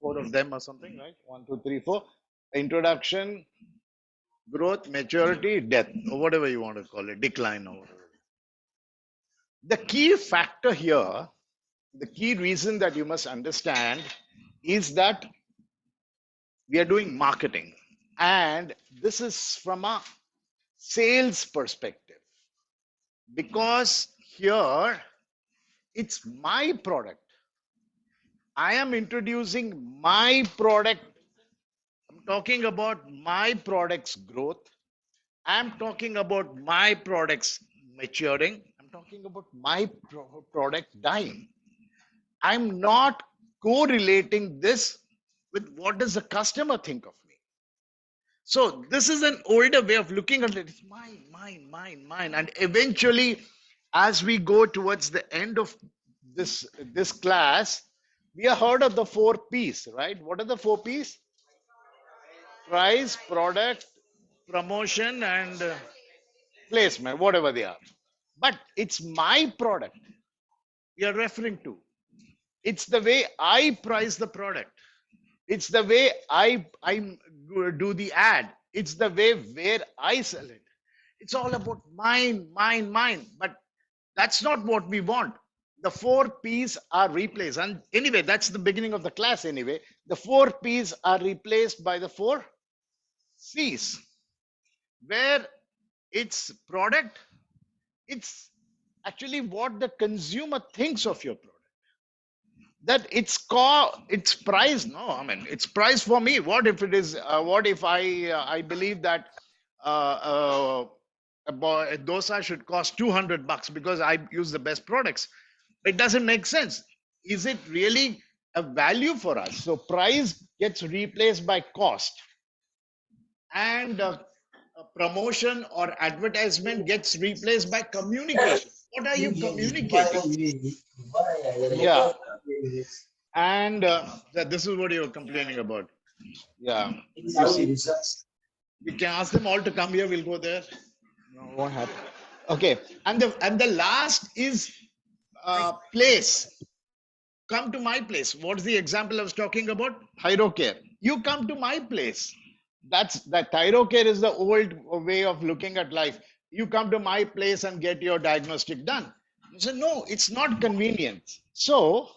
four of them or something, right? 1, 2, 3, 4. Introduction, growth, maturity, death, or whatever you want to call it, decline or whatever. The key factor here, the key reason that you must understand is that we are doing marketing. And this is from a sales perspective. Because here, it's my product. I am introducing my product. I'm talking about my product's growth. I'm talking about my product's maturing. I'm talking about my product dying. I'm not correlating this with what does the customer think of me. So this is an older way of looking at it. It's mine, mine, mine, mine. And eventually, as we go towards the end of this class, we have heard of the 4 P's, right? What are the 4 P's? Price, product, promotion, and placement, whatever they are. But it's my product you're referring to. It's the way I price the product. It's the way I do the ad. It's the way where I sell it. It's all about mine, mine, mine. But that's not what we want. The 4 P's are replaced. And anyway, that's the beginning of the class anyway. The 4 P's are replaced by the 4 C's, where it's product, it's actually what the consumer thinks of your product. That it's price. No, I mean, it's price for me. What if it is, what if I believe that a dosa should cost $200 because I use the best products? It doesn't make sense. Is it really a value for us? So price gets replaced by cost, and a promotion or advertisement gets replaced by communication. What are you communicating? Yeah. And this is what you're complaining about. Yeah. You see, we can ask them all to come here. We'll go there. No, won't happen. Okay. And the last is place. Come to my place. What's the example I was talking about? Thyrocare. You come to my place. That Thyrocare is the old way of looking at life. You come to my place and get your diagnostic done. So no, it's not convenient. So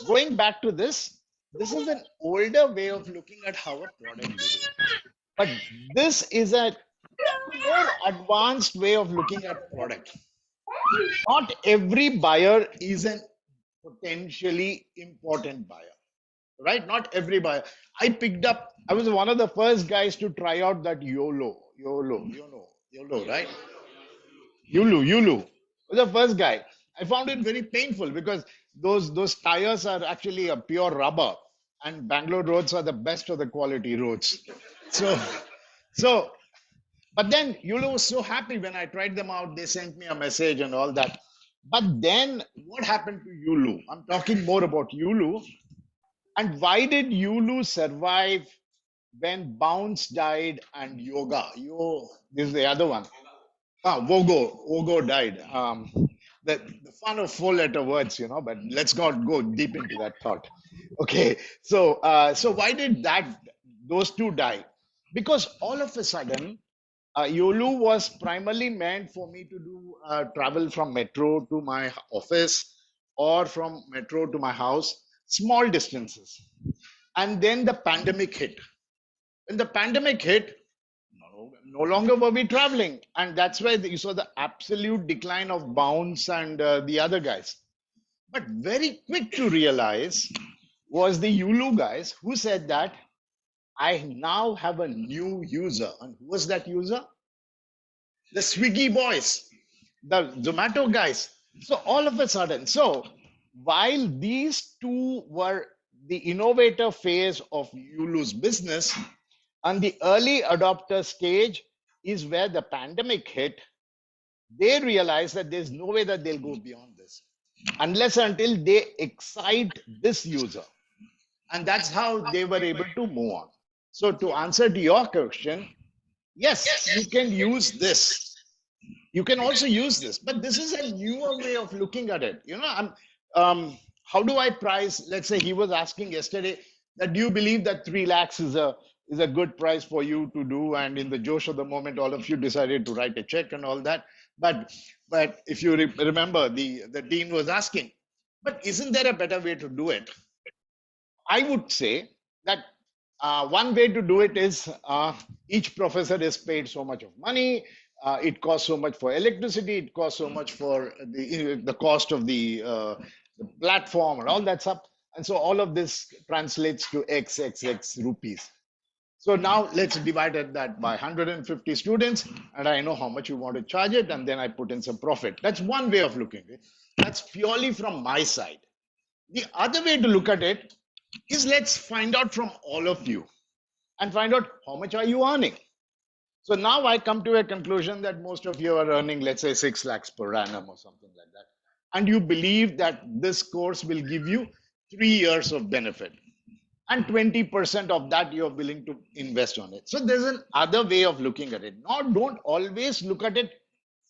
going back to this is an older way of looking at how a product is. But this is a more advanced way of looking at product. Not every buyer is an potentially important buyer, right? Not every buyer. I was one of the first guys to try out that YOLO, right? YOLO was the first guy. I found it very painful because those tires are actually a pure rubber, and Bangalore roads are the best of the quality roads. So, but then YOLO was so happy when I tried them out. They sent me a message and all that. But then what happened to YOLO? I'm talking more about YOLO. And why did YOLO survive when Bounce died and Yoga? This is the other one. Vogo died. The fun of 4-letter words, but let's not go deep into that thought. Okay, so why did those two die? Because all of a sudden, YOLO was primarily meant for me to do travel from metro to my office or from metro to my house, small distances. And then the pandemic hit. When the pandemic hit, no longer were we traveling. And that's why you saw the absolute decline of Bounce and the other guys. But very quick to realize was the YOLO guys who said that I now have a new user. And who was that user? The Swiggy boys, the Zomato guys. So all of a sudden, while these two were the innovator phase of YOLO's business, and the early adopter stage is where the pandemic hit, they realized that there's no way that they'll go beyond this unless until they excite this user. And that's how they were able to move on. So to answer to your question, yes, you can use this. You can also use this, but this is a newer way of looking at it. How do I price? Let's say he was asking yesterday, That do you believe that 3 lakhs is a good price for you to do? And in the josh of the moment, all of you decided to write a check and all that. But if you remember, the dean was asking, but isn't there a better way to do it? I would say that one way to do it is each professor is paid so much of money. It costs so much for electricity. It costs so much for the cost of the platform and all that stuff. And so all of this translates to XXX rupees. So now let's divide that by 150 students, and I know how much you want to charge it, and then I put in some profit. That's one way of looking at it. That's purely from my side. The other way to look at it is let's find out from all of you and find out how much are you earning. So now I come to a conclusion that most of you are earning, let's say, 6 lakhs per annum or something like that. And you believe that this course will give you 3 years of benefit. And 20% of that you're willing to invest on it. So there's an other way of looking at it. Now, don't always look at it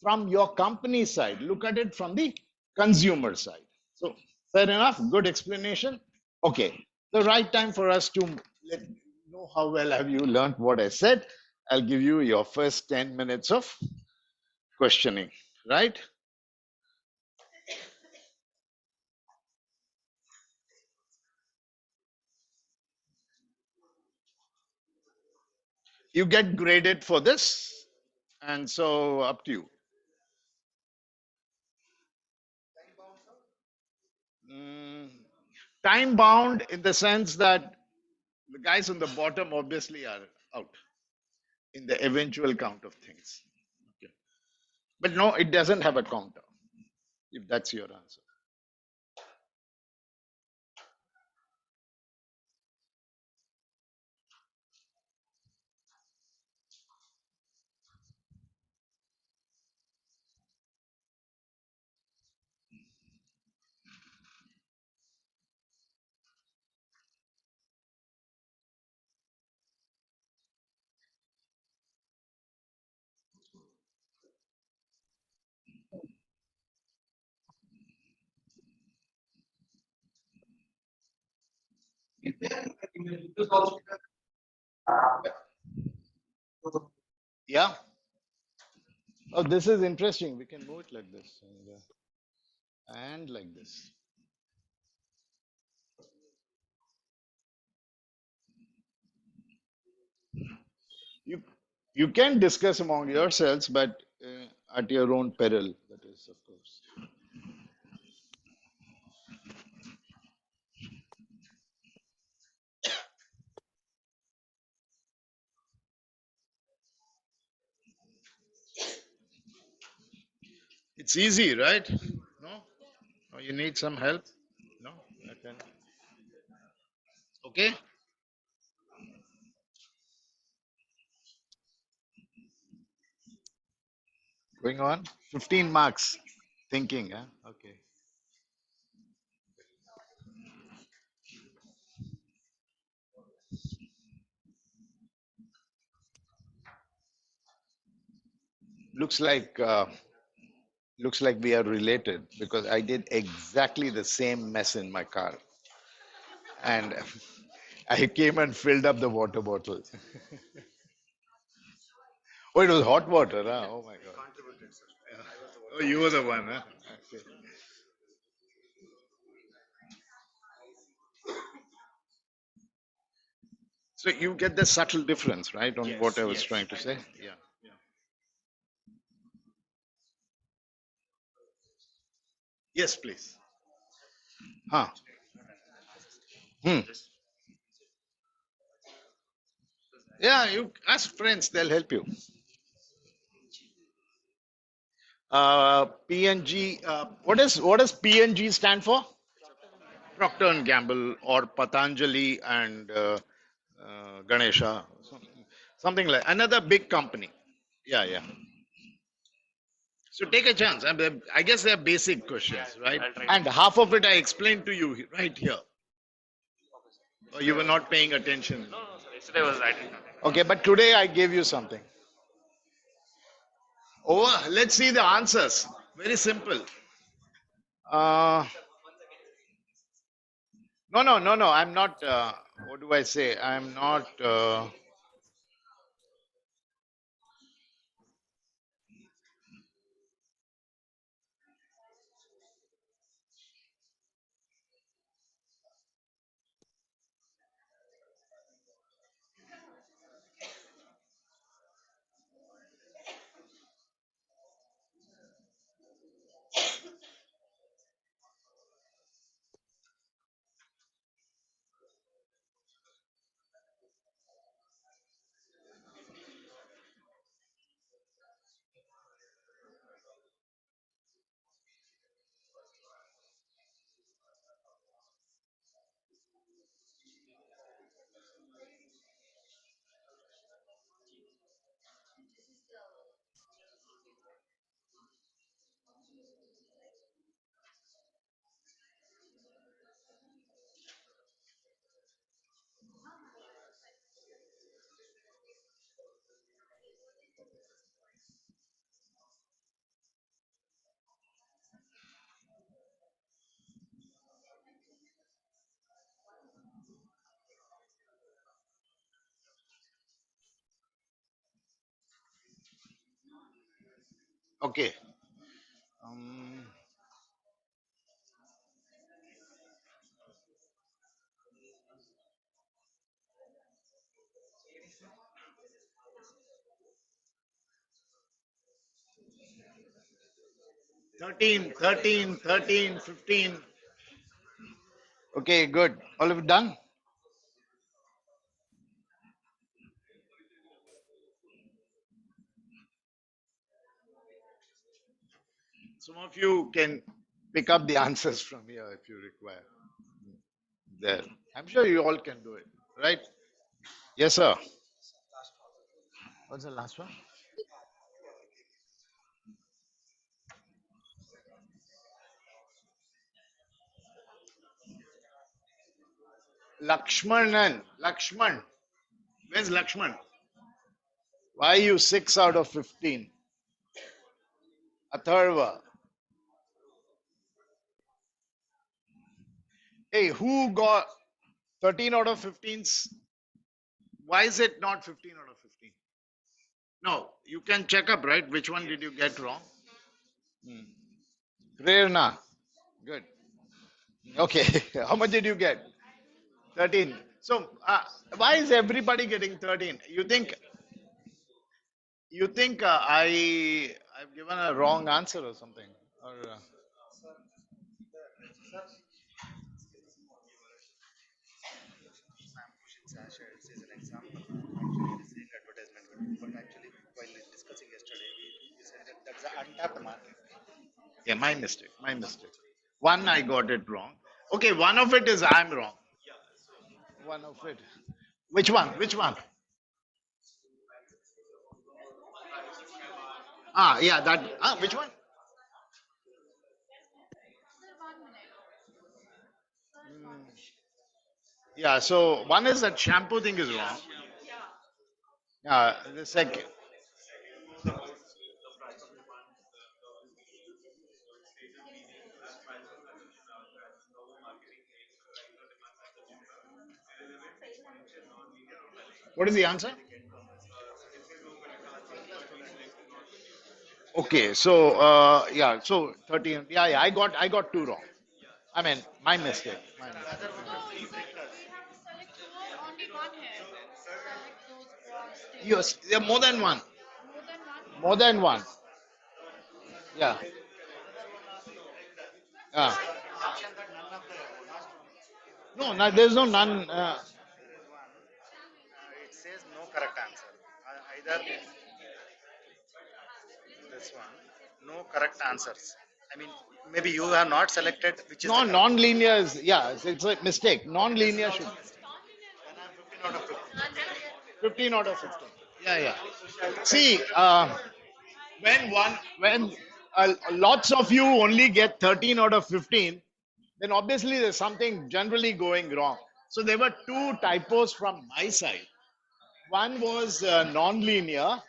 from your company side. Look at it from the consumer side. So fair enough, good explanation. Okay, the right time for us to let know how well have you learned what I said. I'll give you your first 10 minutes of questioning, right? You get graded for this, and so up to you. Mm, time bound in the sense that the guys on the bottom obviously are out in the eventual count of things. Okay. But no, it doesn't have a counter, if that's your answer. Yeah. Oh, this is interesting. We can move it like this and like this. You you can discuss among yourselves, but at your own peril. That is, of course. It's easy, right? No? Oh, you need some help? No? Okay. Okay. Going on. 15 marks. Thinking, huh? Okay. Looks like we are related because I did exactly the same mess in my car, and I came and filled up the water bottle. Oh, it was hot water, huh? Oh my God. Oh, you were the one, huh? Okay. So you get the subtle difference, right, on what I was trying to say? Yeah. Yes, please. Huh. Hmm. Yeah, you ask friends, they'll help you. PNG, what does PNG stand for? Procter and Gamble or Patanjali and Ganesha, something like another big company. Yeah, yeah. So take a chance. I guess they're basic questions, right? And half of it I explained to you right here. Or you were not paying attention. Okay, but today I gave you something. Oh, let's see the answers. Very simple. Uh, no, no, no, no. I'm not. what do I say? I'm not. Okay. Um, 13, 13, 13, 15. Okay, good. All of it done? Some of you can pick up the answers from here if you require. There. I'm sure you all can do it, right? Yes, sir. What's the last one? Lakshmanan. Lakshman. Where's Lakshman? Why are you 6 out of 15? Atharva. Hey, who got 13 out of 15s? Why is it not 15 out of 15? No, you can check up, right? Which one did you get wrong? Hmm. Prerna. Good. Okay. How much did you get? 13. So, why is everybody getting 13? You think I've given a wrong answer or something? Or yeah, my mistake. My mistake. One I got it wrong. Okay, one of it is I'm wrong. One of it. Which one? Which one? Ah, yeah, that. Ah, which one? Yeah, so one is that shampoo thing is wrong. The second. What is the answer? Okay, so yeah, so 13. Yeah, yeah, I got two wrong. I mean, my mistake. My mistake. Yes, there are more than one. More than one. Yeah. Yeah. No, no, there's no none. No, non-linear is, yeah, it's a mistake. Non-linear should 15 out of 15. Yeah, yeah. See, when lots of you only get 13 out of 15, then obviously there's something generally going wrong. So there were two typos from my side. One was non-linear,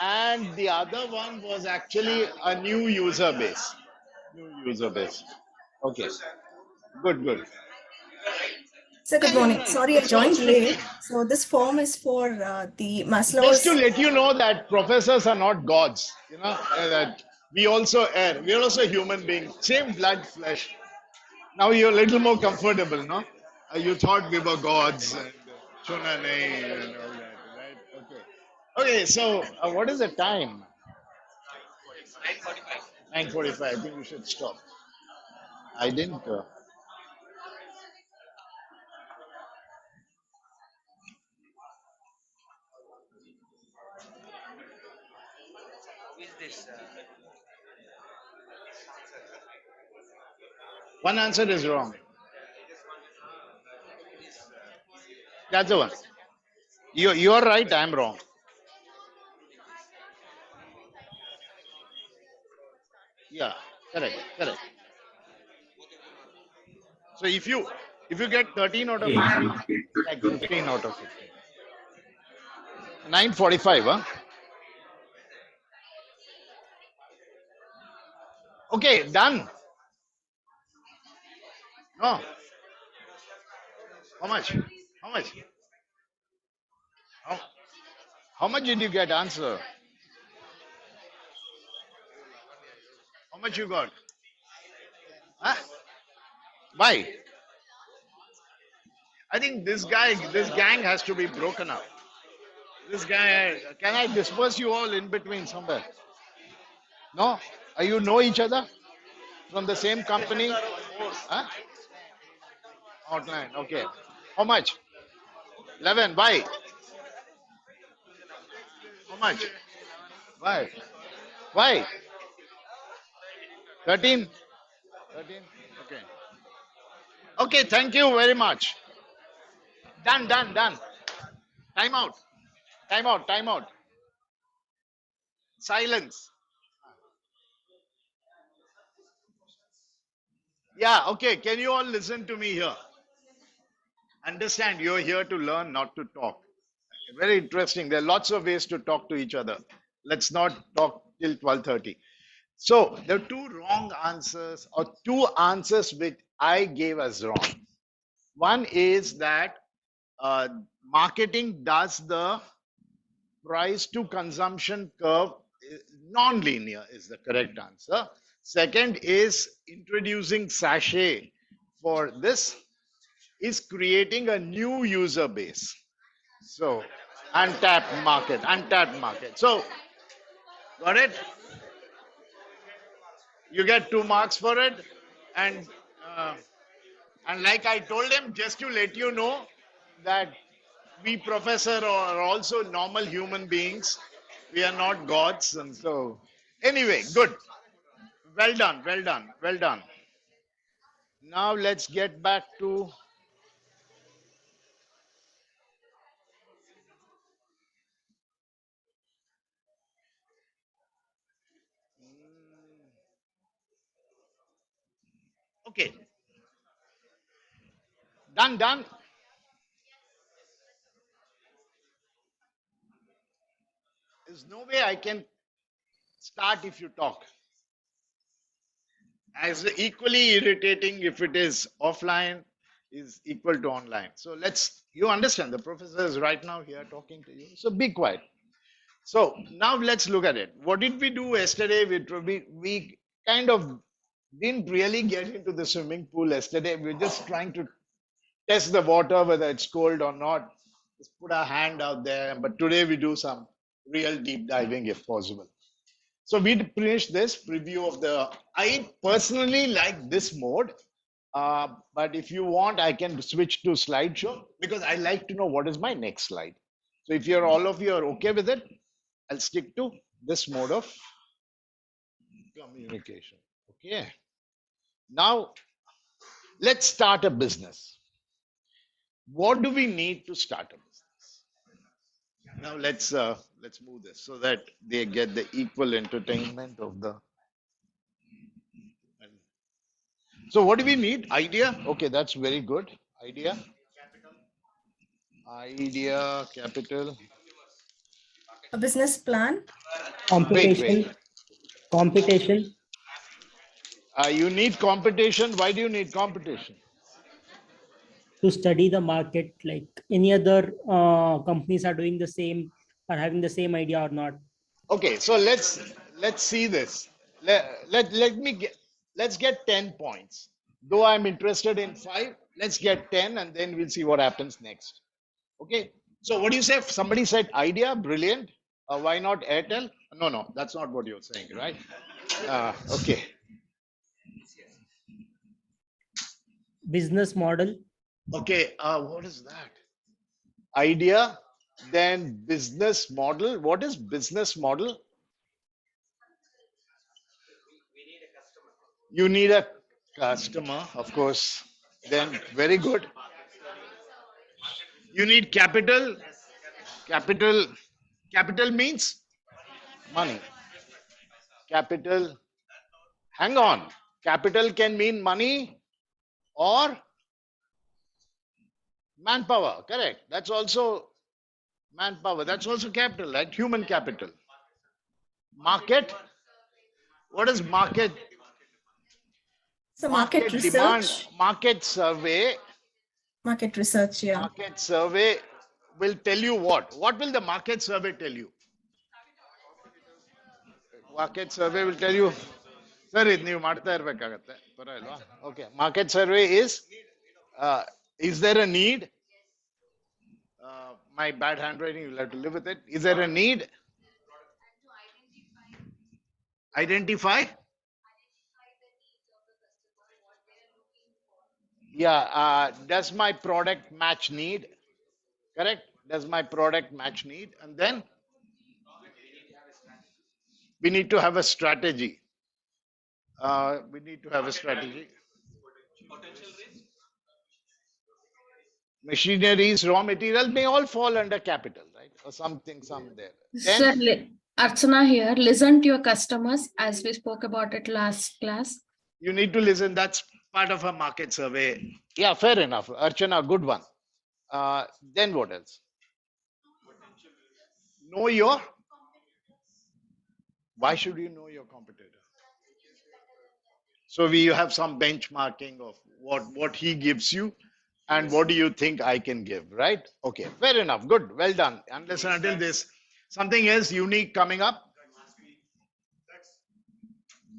and the other one was actually a new user base. New user base. Okay. Good, good. Sir, good morning. Sorry, I joined late. So this form is for the Just to Maslow's. let you know that professors are not gods, that we also err. We are also human beings, same blood, flesh. Now you're a little more comfortable, no? You thought we were gods and Chunane and all that, right? Okay. Okay, so what is the time? 9:45. I think we should stop. I didn't. One answer is wrong. That's the one. You're right. I'm wrong. Yeah. Correct. Correct. So if you get 13 out of 15, it's like 15 out of 15. 9:45. Huh? Okay. Done. No. How much? How much? How, how much did you get? Answer. How much you got? Huh? Why? I think this gang has to be broken up. This guy, can I disperse you all in between somewhere? No? You know each other from the same company? Huh? Outline. Okay. How much? 11. Why? How much? Why? Why? 13? 13? Okay. Okay. Thank you very much. Done, done, done. Time out. Time out. Time out. Silence. Yeah. Okay. Can you all listen to me here? Understand you're here to learn, not to talk. Very interesting. There are lots of ways to talk to each other. Let's not talk till 12:30. So there are two wrong answers or two answers which I gave as wrong. One is that uh, marketing does the price to consumption curve non-linear is the correct answer. Second is introducing sachet for this is creating a new user base. So untapped market. So got it? You get 2 marks for it, and uh, and like I told him, just to let you know that we professor are also normal human beings. We are not gods, and so anyway, good. Well done, well done, well done. Now let's get back to okay. Done, done. There's no way I can start if you talk. As equally irritating if it is offline is equal to online. So you understand the professor is right now here talking to you. So be quiet. So now let's look at it. What did we do yesterday? We kind of didn't really get into the swimming pool yesterday. We're just trying to test the water, whether it's cold or not. Just put our hand out there. But today we do some real deep diving if possible. So we finished this preview of the. I personally like this mode, but if you want, I can switch to slideshow because I like to know what is my next slide. So if you're all of you are okay with it, I'll stick to this mode of communication. Okay. Now let's start a business. What do we need to start a business? Now let's move this so that they get the equal entertainment of the. So what do we need? Idea. Okay, that's very good. Idea. Idea. Capital. A business plan. Wait, wait. Competition, competition, You need competition. Why do you need competition? to study the market, like any other companies are doing the same, are having the same idea or not. Okay, so let's see this. Let me get, let's get 10 points. Though I'm interested in 5, let's get 10 and then we'll see what happens next. Okay. So what do you say? If somebody said idea, brilliant. Why not Airtel? No, no, that's not what you're saying, right? Okay. Business model. Okay. What is that? Idea, then business model. What is business model? You need a customer, of course. Then very good. You need capital. Capital. Capital means money. Capital. Hang on. Capital can mean money or manpower. Correct. That's also manpower. That's also capital, right? Human capital. Market. What is market? So market Market demand. research, Market survey. yeah. Market survey will tell you what? What will the market survey tell you? Market survey will tell you, sir, ಇದು ನೀವು ಮಾಡ್ತಾ ಇರ್ಬೇಕಾಗತ್ತೆ ಪರವಾಗಿಲ್ವಾ? Okay. Market survey is there a need? My bad handwriting, you'll have to live with it. Is there a need? Identify? Yeah. Does my product match need? Correct? Does my product match need? And then we need to have a strategy. We need to have a strategy. Machineries, raw material may all fall under capital, right? Or something, some there. Sir, Then Archana here. Listen to your customers as we spoke about it last class. you need to listen. That's part of a market survey. Yeah, fair enough. Archana, good one. Then what else? Know your. Why should you know your competitor? So we have some benchmarking of what he gives you and what do you think I can give, right? Okay, fair enough. Good, well done. Unless and until this, something else unique coming up.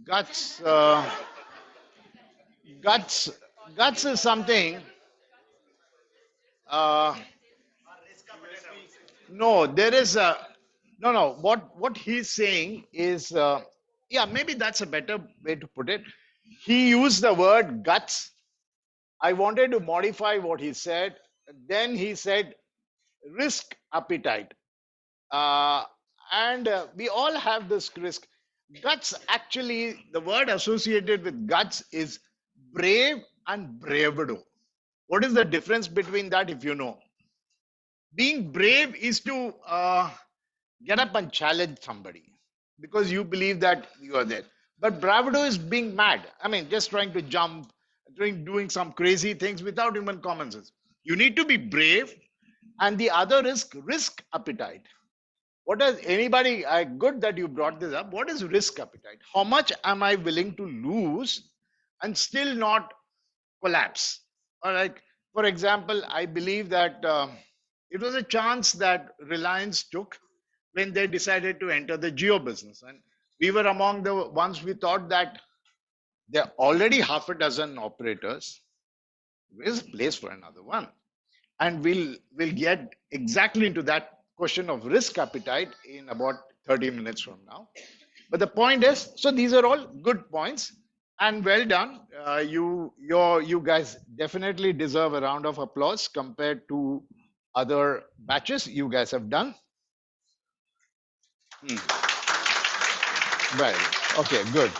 Guts, guts, guts is something. Uh, no, there is a no. What he's saying is, yeah, maybe that's a better way to put it. He used the word guts. I wanted to modify what he said. Then he said risk appetite. And we all have this risk. Guts, actually, the word associated with guts is brave and bravado. What is the difference between that, if you know? Being brave is to get up and challenge somebody because you believe that you are there. But bravado is being mad. I mean, just trying to jump, doing some crazy things without human common sense. You need to be brave. And the other is risk appetite. What does anybody, good that you brought this up. What is risk appetite? How much am I willing to lose and still not collapse? All right. For example, I believe that it was a chance that Reliance took when they decided to enter the geo business. And we were among the ones we thought that there are already half a dozen operators. There's a place for another one. And we'll get exactly into that question of risk appetite in about 30 minutes from now. But the point is, so these are all good points and well done. You guys definitely deserve a round of applause compared to other batches you guys have done. Right. Okay, good.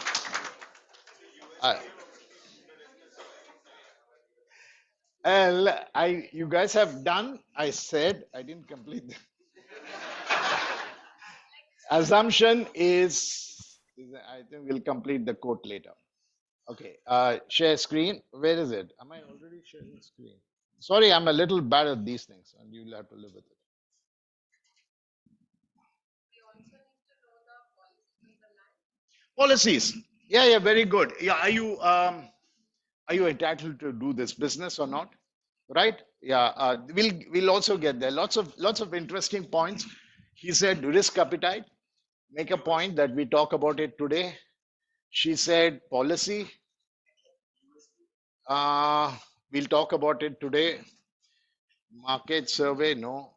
You guys have done, I said, I didn't complete the assumption is, I think we'll complete the quote later. Okay, share screen. Where is it? Am I already sharing screen? Sorry, I'm a little bad at these things and you'll have to live with it. Policies. Yeah, very good. Yeah, are you entitled to do this business or not? right? Yeah, we'll also get there. Lots of interesting points. He said risk appetite. Make a point that we talk about it today. She said policy. Uh, we'll talk about it today. Market survey, no.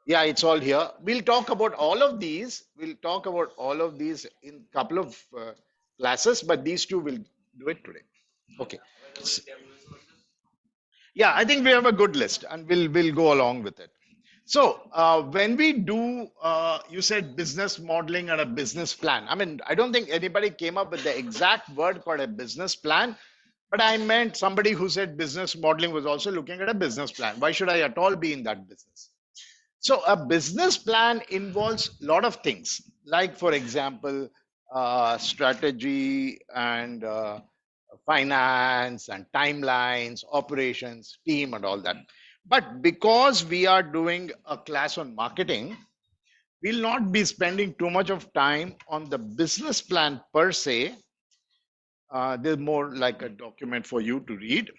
Yeah, it's all here. We'll talk about all of these. We'll talk about all of these in couple of classes, but these two will do it today. Okay. Yeah, I think we have a good list, and we'll go along with it. So when we do, you said business modeling and a business plan. I mean, I don't think anybody came up with the exact word called a business plan, but I meant somebody who said business modeling was also looking at a business plan. Why should I at all be in that business? So a business plan involves a lot of things, like for example, strategy and finance and timelines, operations, team, and all that. But because we are doing a class on marketing, we'll not be spending too much of time on the business plan per se. There's more like a document for you to read.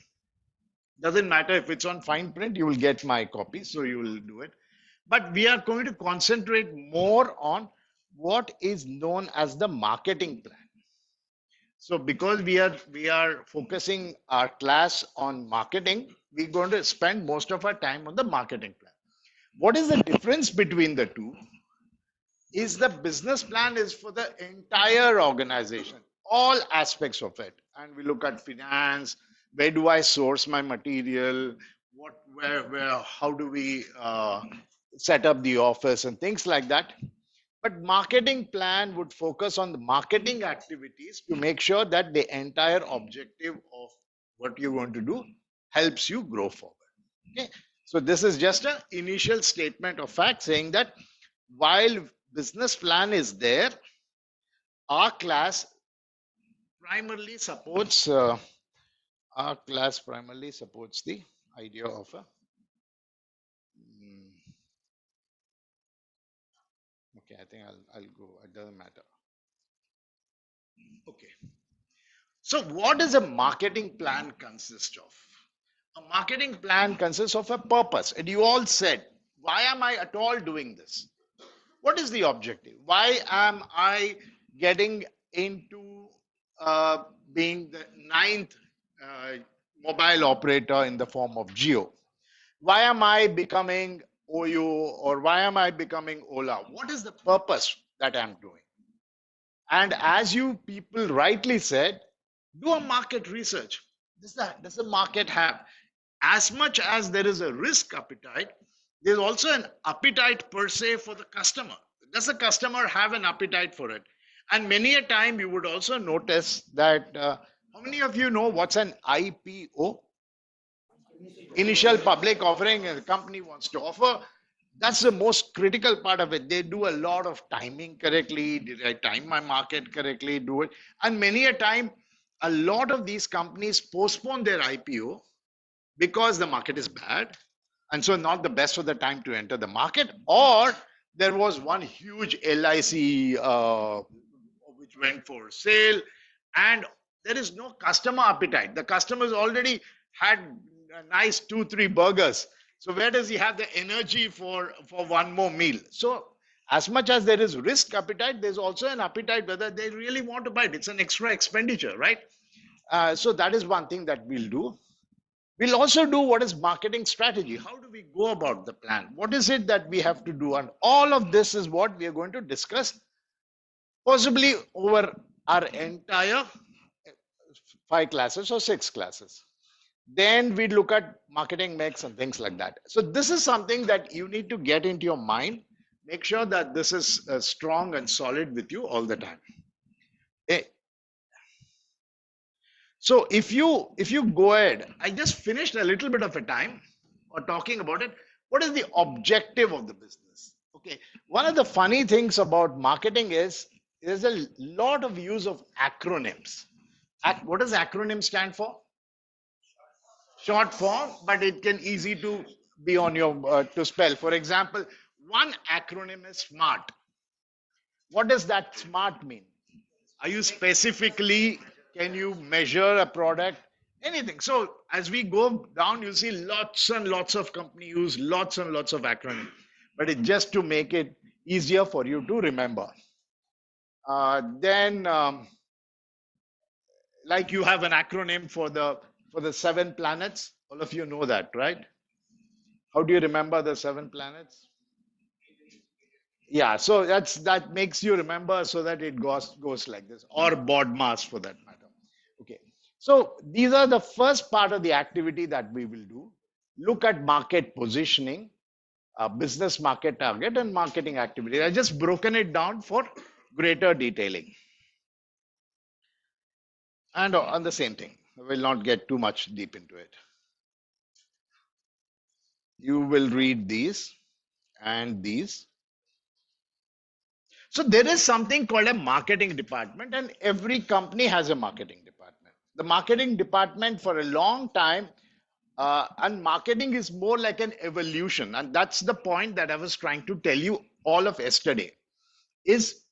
Doesn't matter if it's on fine print, you will get my copy, so you will do it. But we are going to concentrate more on what is known as the marketing plan. So because we are focusing our class on marketing, we're going to spend most of our time on the marketing plan. What is the difference between the two? Is the business plan is for the entire organization, all aspects of it. And we look at finance, where do I source my material, where, how do we set up the office and things like that. But marketing plan would focus on the marketing activities to make sure that the entire objective of what you're going to do helps you grow forward. Okay. So this is just an initial statement of fact saying that while business plan is there, our class primarily supports the idea of a okay, I think I'll go, it doesn't matter. Okay. So what does a marketing plan consist of? A marketing plan consists of a purpose. And you all said, why am I at all doing this? What is the objective? Why am I getting into being the ninth mobile operator in the form of Geo? Why am I becoming OYO, or why am I becoming Ola? What is the purpose that I'm doing? And as you people rightly said, do a market research. Does the market have? As much as there is a risk appetite, there's also an appetite per se for the customer. Does the customer have an appetite for it? And many a time you would also notice that how many of you know what's an IPO? Initial public offering, a company wants to offer. That's the most critical part of it. They do a lot of timing correctly. Did I time my market correctly? Do it. And many a time, a lot of these companies postpone their IPO because the market is bad. And so not the best of the time to enter the market. Or there was one huge LIC which went for sale, and there is no customer appetite. The customers already had a nice 2-3 burgers. So where does he have the energy for one more meal? So as much as there is risk appetite, there's also an appetite whether they really want to buy it. It's an extra expenditure, right? So that is one thing that we'll do. We'll also do what is marketing strategy. How do we go about the plan? What is it that we have to do? And all of this is what we are going to discuss, possibly over our entire 5 classes or 6 classes. Then we look at marketing mix and things like that. So this is something that you need to get into your mind. Make sure that this is strong and solid with you all the time. Okay. So if you go ahead, I just finished a little bit of a time or talking about it. What is the objective of the business? Okay. One of the funny things about marketing is there's a lot of use of acronyms. What does acronym stand for? Short form, but it can easy to be on your to spell. For example, one acronym is SMART. What does that SMART mean? Are you specifically, can you measure a product Anything. So as we go down, you'll see lots and lots of company use lots and lots of acronyms, but it's just to make it easier for you to remember. Then, like you have an acronym for the 7 planets. All of you know that, right? How do you remember the 7 planets? Yeah, so that makes you remember so that it goes like this, or board mass for that matter. Okay, so these are the first part of the activity that we will do. Look at market positioning, business market target, and marketing activity. I just broken it down for greater detailing. And on the same thing, I will not get too much deep into it. You will read these and these. So there is something called a marketing department, and every company has a marketing department. The marketing department for a long time, and marketing is more like an evolution, and that's the point that I was trying to tell you all of yesterday. Is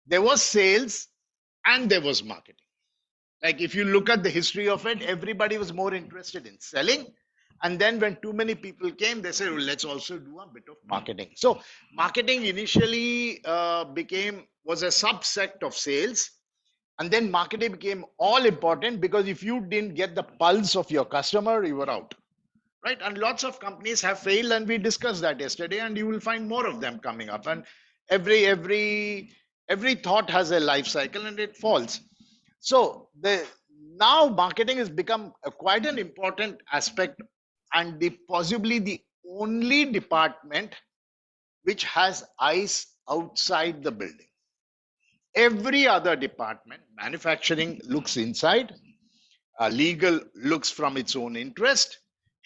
there was sales and there was marketing. Like if you look at the history of it, everybody was more interested in selling. And then when too many people came, they said, well, let's also do a bit of marketing. So marketing initially was a subset of sales. And then marketing became all important because if you didn't get the pulse of your customer, you were out. Right? And lots of companies have failed, and we discussed that yesterday, and you will find more of them coming up. And every thought has a life cycle and it falls. So now marketing has become quite an important aspect, and possibly the only department which has eyes outside the building. Every other department, manufacturing looks inside, legal looks from its own interest,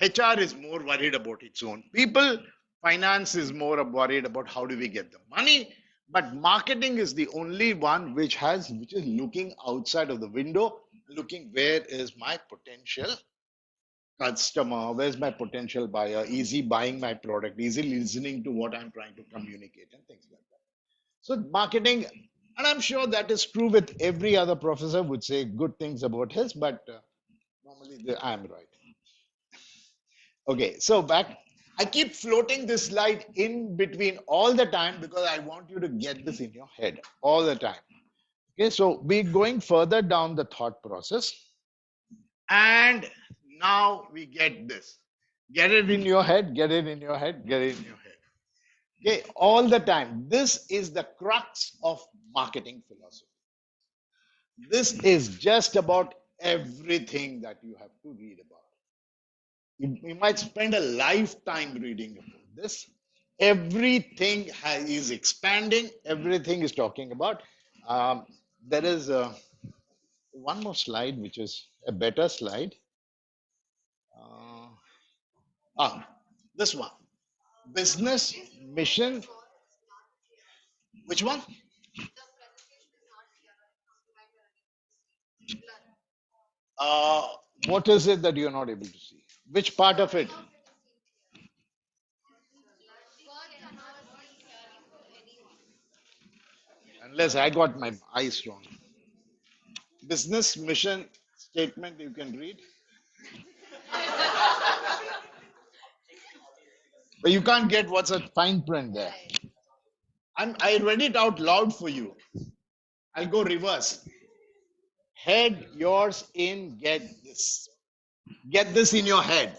HR is more worried about its own people, finance is more worried about how do we get the money, but marketing is the only one which is looking outside of the window, looking where is my potential customer, where's my potential buyer, is he buying my product, is he listening to what I'm trying to communicate, and things like that. So marketing, and I'm sure that is true with every other professor would say good things about his, but normally I'm right. Okay, so back. I keep floating this slide in between all the time because I want you to get this in your head all the time. Okay, so we're going further down the thought process. And now we get this. Get it in your head, get it in your head, get it in your head. Okay, all the time. This is the crux of marketing philosophy. This is just about everything that you have to read about. You might spend a lifetime reading about this. Everything is expanding. Everything is talking about. There is one more slide, which is a better slide. This one. Business mission. Which one? What is it that you're not able to see? Which part of it? Unless I got my eyes wrong. Business mission statement you can read. But you can't get what's a fine print there. I read it out loud for you. I'll go reverse. Head yours in, get this. Get this in your head.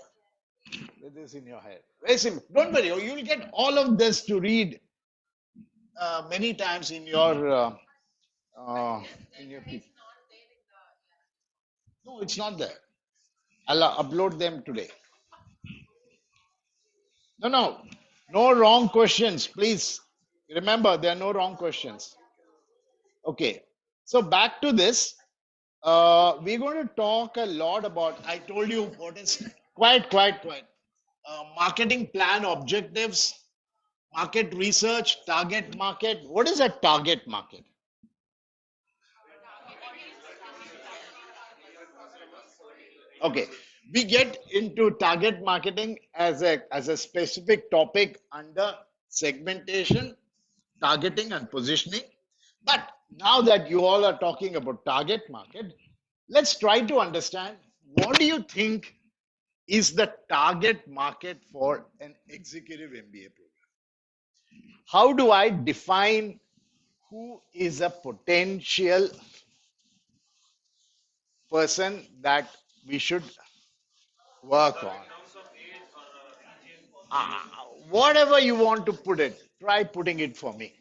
Get this in your head. Very simple. Don't worry, you'll get all of this to read many times in your people. No, it's not there. I'll upload them today. No wrong questions, please. Remember, there are no wrong questions. Okay, so back to this. We're going to talk a lot about, I told you what is quite. Marketing plan objectives, market research, target market. What is a target market? Okay, we get into target marketing as a specific topic under segmentation, targeting, and positioning. But now that you all are talking about target market, let's try to understand what do you think is the target market for an executive MBA program? How do I define who is a potential person that we should work on? Whatever you want to put it, try putting it for me.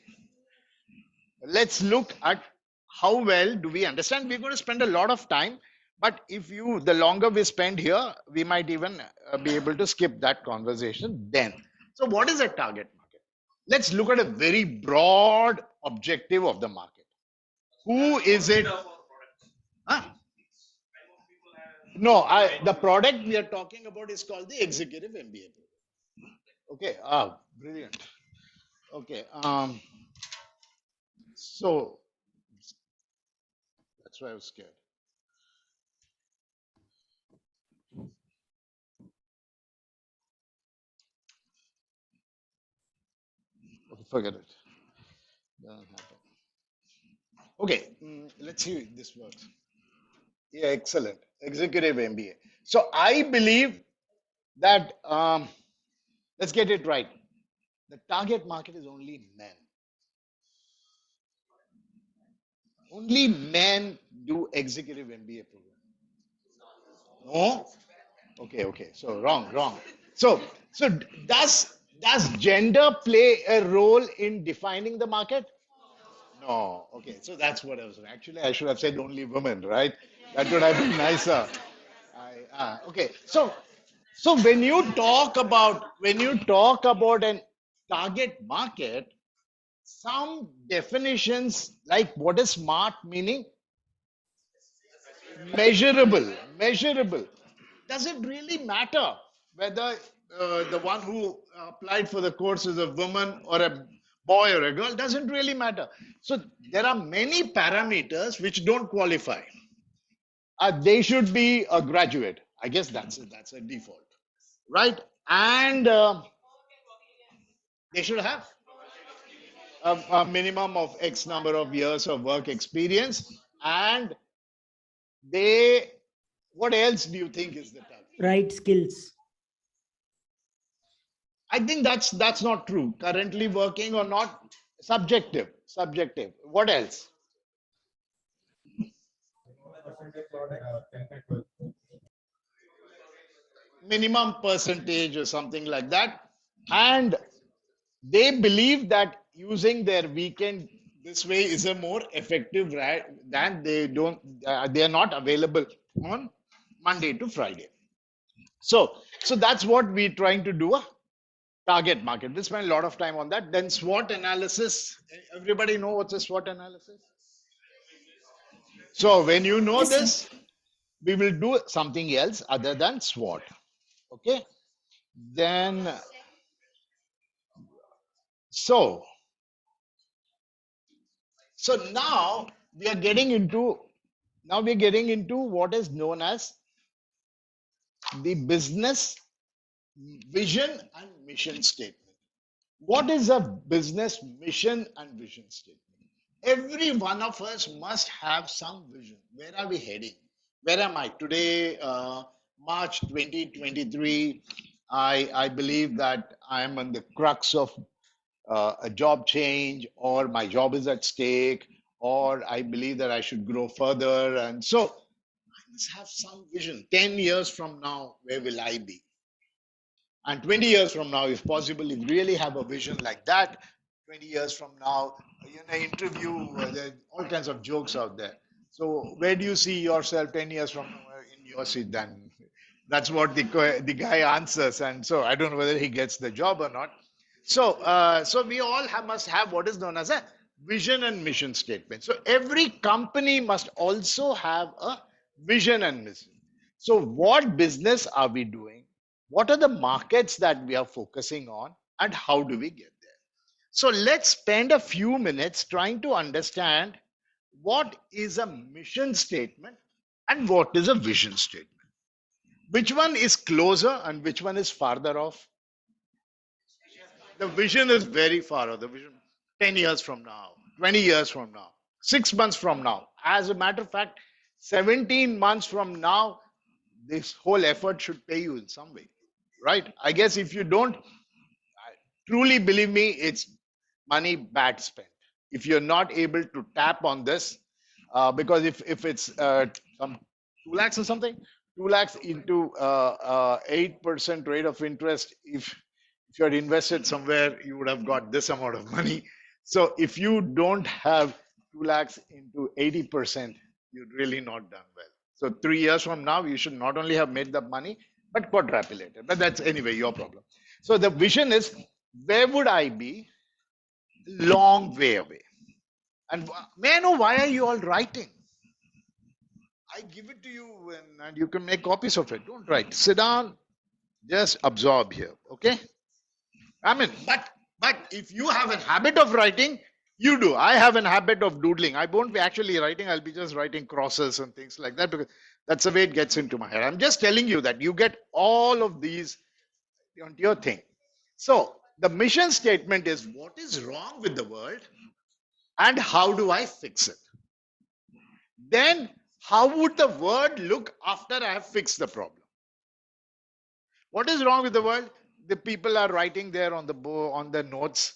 Let's look at how well do we understand. We're going to spend a lot of time, but the longer we spend here, we might even be able to skip that conversation then. So what is a target market? Let's look at a very broad objective of the market. Who is it? Huh? No, the product we are talking about is called the executive MBA program. Okay, brilliant. Okay, so that's why I was scared. Okay, forget it. Doesn't happen. Okay, let's see if this works. Yeah, excellent. Executive MBA. So I believe that let's get it right. The target market is only men. Only men do executive MBA program. No? Okay. So wrong. So does gender play a role in defining the market? No. Okay. So that's what I was. Actually, I should have said only women, right? That would have been nicer. Okay. So when you talk about an target market, some definitions like what is smart meaning measurable. Does it really matter whether the one who applied for the course is a woman or a boy or a girl? Doesn't really matter. So there are many parameters which don't qualify. They should be a graduate. I guess that's a default, right? And they should have a minimum of X number of years of work experience. And what else do you think is the target? Right skills. I think that's not true. Currently working or not, subjective. What else? Minimum percentage or something like that. And they believe that using their weekend this way is a more effective than they are not available on Monday to Friday. So that's what we're trying to do. Target market. We spend a lot of time on that. Then SWOT analysis. Everybody know what's a SWOT analysis? So when you know Yes, sir. this, we will do something else other than SWOT. Okay. Then so now we're getting into what is known as the business vision and mission statement. What is a business mission and vision statement? Every one of us must have some vision. Where are we heading? Where am I today? March 2023. I believe that I am on the crux of a job change, or my job is at stake, or I believe that I should grow further. And so I must have some vision. 10 years from now, where will I be? And 20 years from now, if possible, if you really have a vision like that, 20 years from now, interview, there are all kinds of jokes out there. So where do you see yourself 10 years from now in your seat then? That's what the guy answers. And so I don't know whether he gets the job or not. So we all must have what is known as a vision and mission statement. So every company must also have a vision and mission. So what business are we doing? What are the markets that we are focusing on, and how do we get there? So let's spend a few minutes trying to understand what is a mission statement and what is a vision statement. Which one is closer and which one is farther off? The vision is very far off. The vision 10 years from now, 20 years from now, 6 months from now. As a matter of fact, 17 months from now, this whole effort should pay you in some way, right? I guess if you don't, truly believe me, it's money bad spent. If you're not able to tap on this, because if it's some 2 lakhs or something, 2 lakhs into 8% rate of interest, if you had invested somewhere, you would have got this amount of money. So if you don't have 2 lakhs into 80%, you've really not done well. So 3 years from now, you should not only have made the money, but quadrupulated. But that's anyway your problem. So the vision is, where would I be? Long way away. And may I know, why are you all writing? I give it to you and you can make copies of it. Don't write. Sit down, just absorb here. Okay? I mean, but if you have a habit of writing, you do. I have a habit of doodling. I won't be actually writing. I'll be just writing crosses and things like that, because that's the way it gets into my head. I'm just telling you that you get all of these onto your thing. So the mission statement is, what is wrong with the world and how do I fix it? Then how would the world look after I have fixed the problem? What is wrong with the world? The people are writing there on the notes,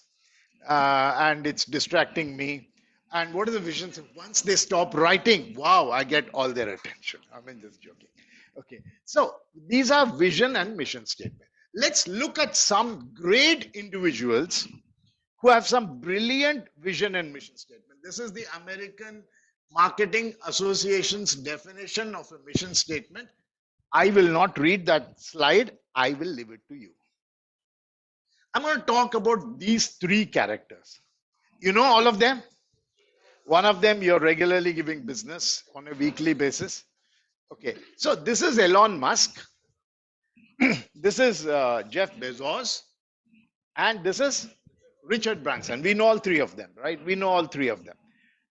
and it's distracting me. And what is the vision? Once they stop writing, wow, I get all their attention. I mean, just joking. Okay, so these are vision and mission statement. Let's look at some great individuals who have some brilliant vision and mission statement. This is the American Marketing Association's definition of a mission statement. I will not read that slide. I will leave it to you. I'm going to talk about these 3 characters. You know all of them? One of them you're regularly giving business on a weekly basis. Okay, so this is Elon Musk. This is Jeff Bezos. And this is Richard Branson. We know all 3 of them, right? We know all 3 of them.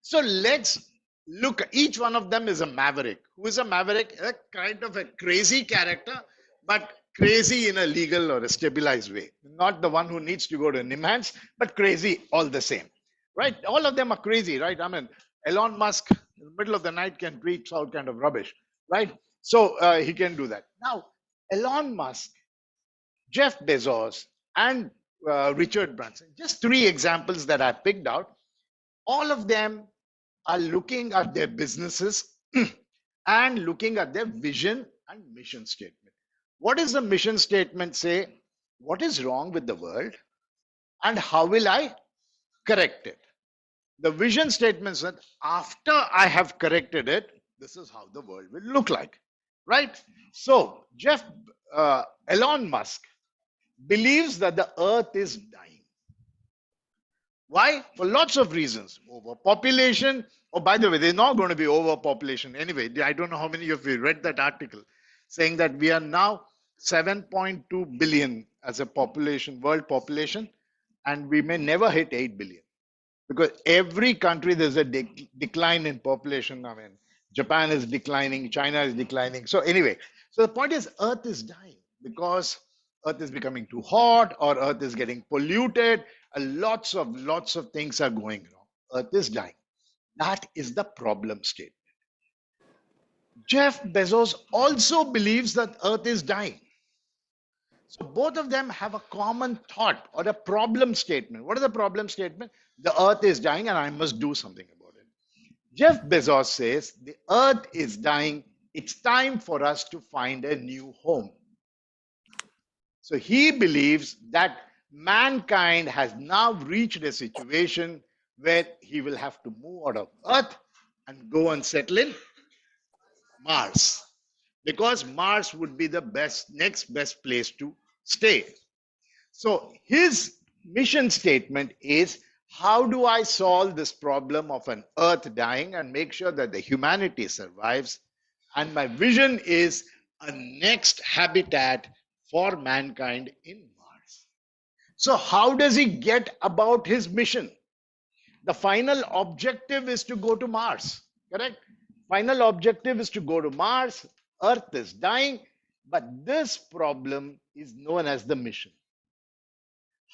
So let's look. Each one of them is a maverick. Who is a maverick? A kind of a crazy character, but crazy in a legal or a stabilized way. Not the one who needs to go to NIMHANS, but crazy all the same, right? All of them are crazy, right? I mean, Elon Musk in the middle of the night can tweet all kind of rubbish, right? So he can do that. Now, Elon Musk, Jeff Bezos, and Richard Branson, just 3 examples that I picked out. All of them are looking at their businesses and looking at their vision and mission statement. What does the mission statement say? What is wrong with the world and how will I correct it? The vision statement said, after I have corrected it, this is how the world will look like, right? So Elon Musk believes that the earth is dying. Why? For lots of reasons. Overpopulation. Oh, by the way, there's not going to be overpopulation anyway. I don't know how many of you read that article saying that we are now 7.2 billion as a population, world population, and we may never hit 8 billion. Because every country there's a decline in population. I mean, Japan is declining, China is declining. So anyway, so the point is, earth is dying because earth is becoming too hot or earth is getting polluted. Lots of things are going wrong. Earth is dying. That is the problem statement. Jeff Bezos also believes that earth is dying. So both of them have a common thought or a problem statement. What is the problem statement? The earth is dying and I must do something about it. Jeff Bezos says the earth is dying. It's time for us to find a new home. So he believes that mankind has now reached a situation where he will have to move out of earth and go and settle in Mars, because Mars would be the next best place to stay. So his mission statement is, how do I solve this problem of an earth dying and make sure that the humanity survives? And my vision is a next habitat for mankind in Mars. So how does he get about his mission? The final objective is to go to Mars, correct? Final objective is to go to Mars. Earth is dying, but this problem is known as the mission.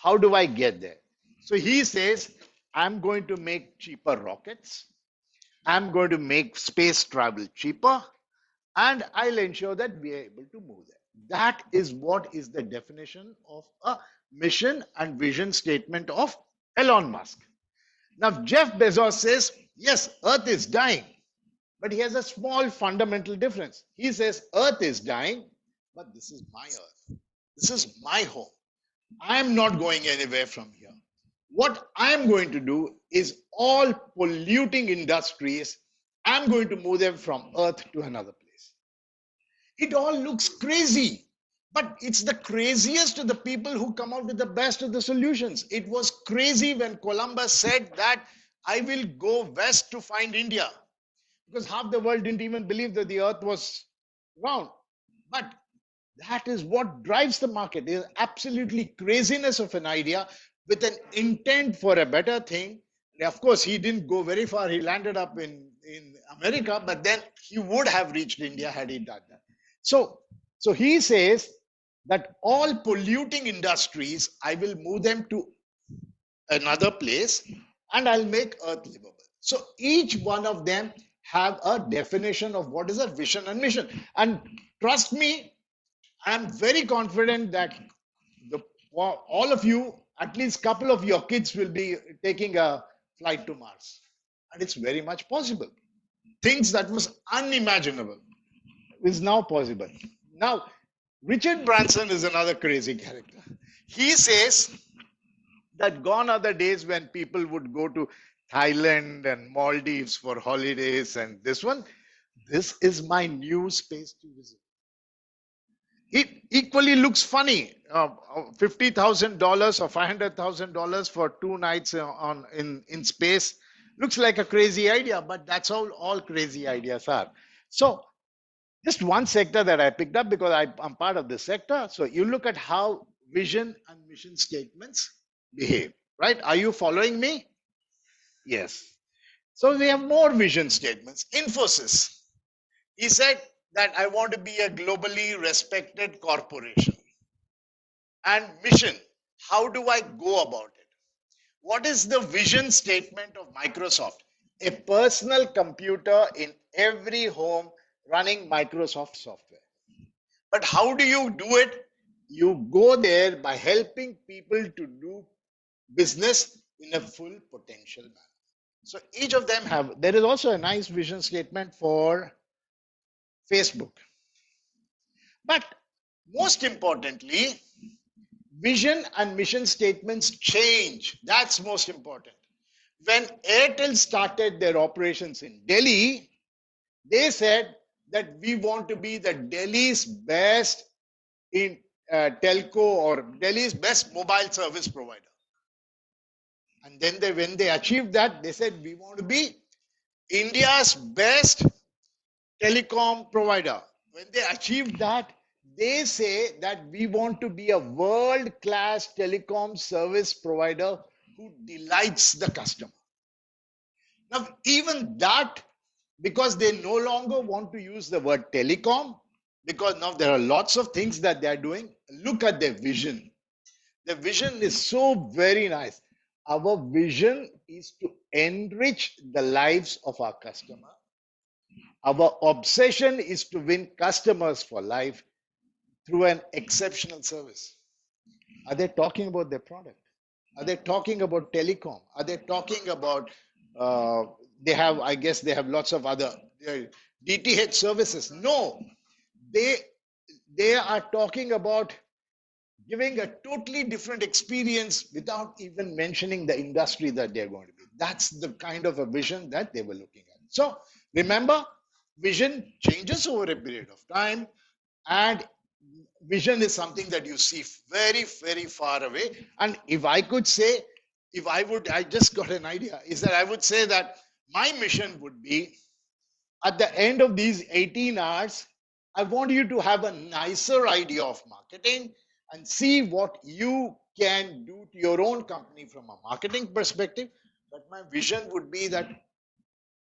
How do I get there? So he says, I'm going to make cheaper rockets. I'm going to make space travel cheaper. and I'll ensure that we are able to move there. That is what is the definition of a mission and vision statement of Elon Musk. Now, Jeff Bezos says, yes, Earth is dying, but he has a small fundamental difference. He says, Earth is dying, but this is my Earth. This is my home. I'm not going anywhere from here. What I'm going to do is all polluting industries, I'm going to move them from Earth to another place. It all looks crazy, but it's the craziest of the people who come out with the best of the solutions. It was crazy when Columbus said that I will go west to find India, because half the world didn't even believe that the earth was round. But that is what drives the market. It is absolutely craziness of an idea with an intent for a better thing. And of course, he didn't go very far. He landed up in America, but then he would have reached India had he done that. So he says that all polluting industries, I will move them to another place and I'll make Earth livable. So each one of them have a definition of what is a vision and mission. And trust me, I'm very confident that all of you, at least a couple of your kids will be taking a flight to Mars. And it's very much possible. Things that was unimaginable is now possible. Now, Richard Branson is another crazy character. He says that gone are the days when people would go to Thailand and Maldives for holidays and this one. This is my new space to visit. It equally looks funny. $50,000 or $500,000 for 2 nights in space looks like a crazy idea, but that's how all crazy ideas are. So just one sector that I picked up because I'm part of this sector. So you look at how vision and mission statements behave, right? Are you following me? Yes. So we have more vision statements. Infosys. He said that I want to be a globally respected corporation. And mission, how do I go about it? What is the vision statement of Microsoft? A personal computer in every home running Microsoft software. But how do you do it? You go there by helping people to do business in a full potential manner. So each of them have, there is also a nice vision statement for Facebook. But most importantly, vision and mission statements change. That's most important. When Airtel started their operations in Delhi, they said that we want to be the Delhi's best in telco or Delhi's best mobile service provider. And then when they achieved that, they said we want to be India's best telecom provider. When they achieved that, they say that we want to be a world-class telecom service provider who delights the customer. Now, even that, because they no longer want to use the word telecom, because now there are lots of things that they are doing. Look at their vision. The vision is so very nice. Our vision is to enrich the lives of our customer. Our obsession is to win customers for life through an exceptional service. Are they talking about their product? Are they talking about telecom? Are they talking about, they have, I guess they have lots of other DTH services? No, they are talking about giving a totally different experience without even mentioning the industry that they're going to be. That's the kind of a vision that they were looking at. So remember, vision changes over a period of time, and vision is something that you see very, very far away. And if I could say, I just got an idea, is that I would say that my mission would be at the end of these 18 hours, I want you to have a nicer idea of marketing and see what you can do to your own company from a marketing perspective. But my vision would be that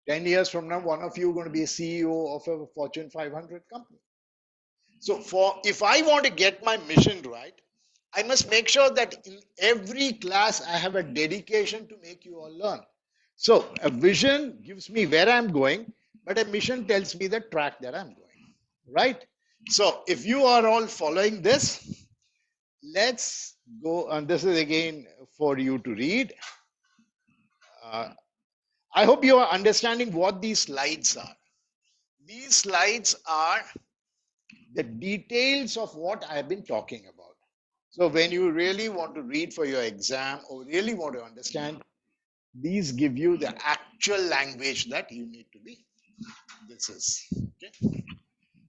10 years from now, one of you are going to be a CEO of a Fortune 500 company. So if I want to get my mission right, I must make sure that in every class, I have a dedication to make you all learn. So a vision gives me where I'm going, but a mission tells me the track that I'm going. right? So if you are all following this, let's go. And this is again for you to read. I hope you are understanding what these slides are. These slides are the details of what I've been talking about. So when you really want to read for your exam or really want to understand, these give you the actual language that you need to be. This is okay.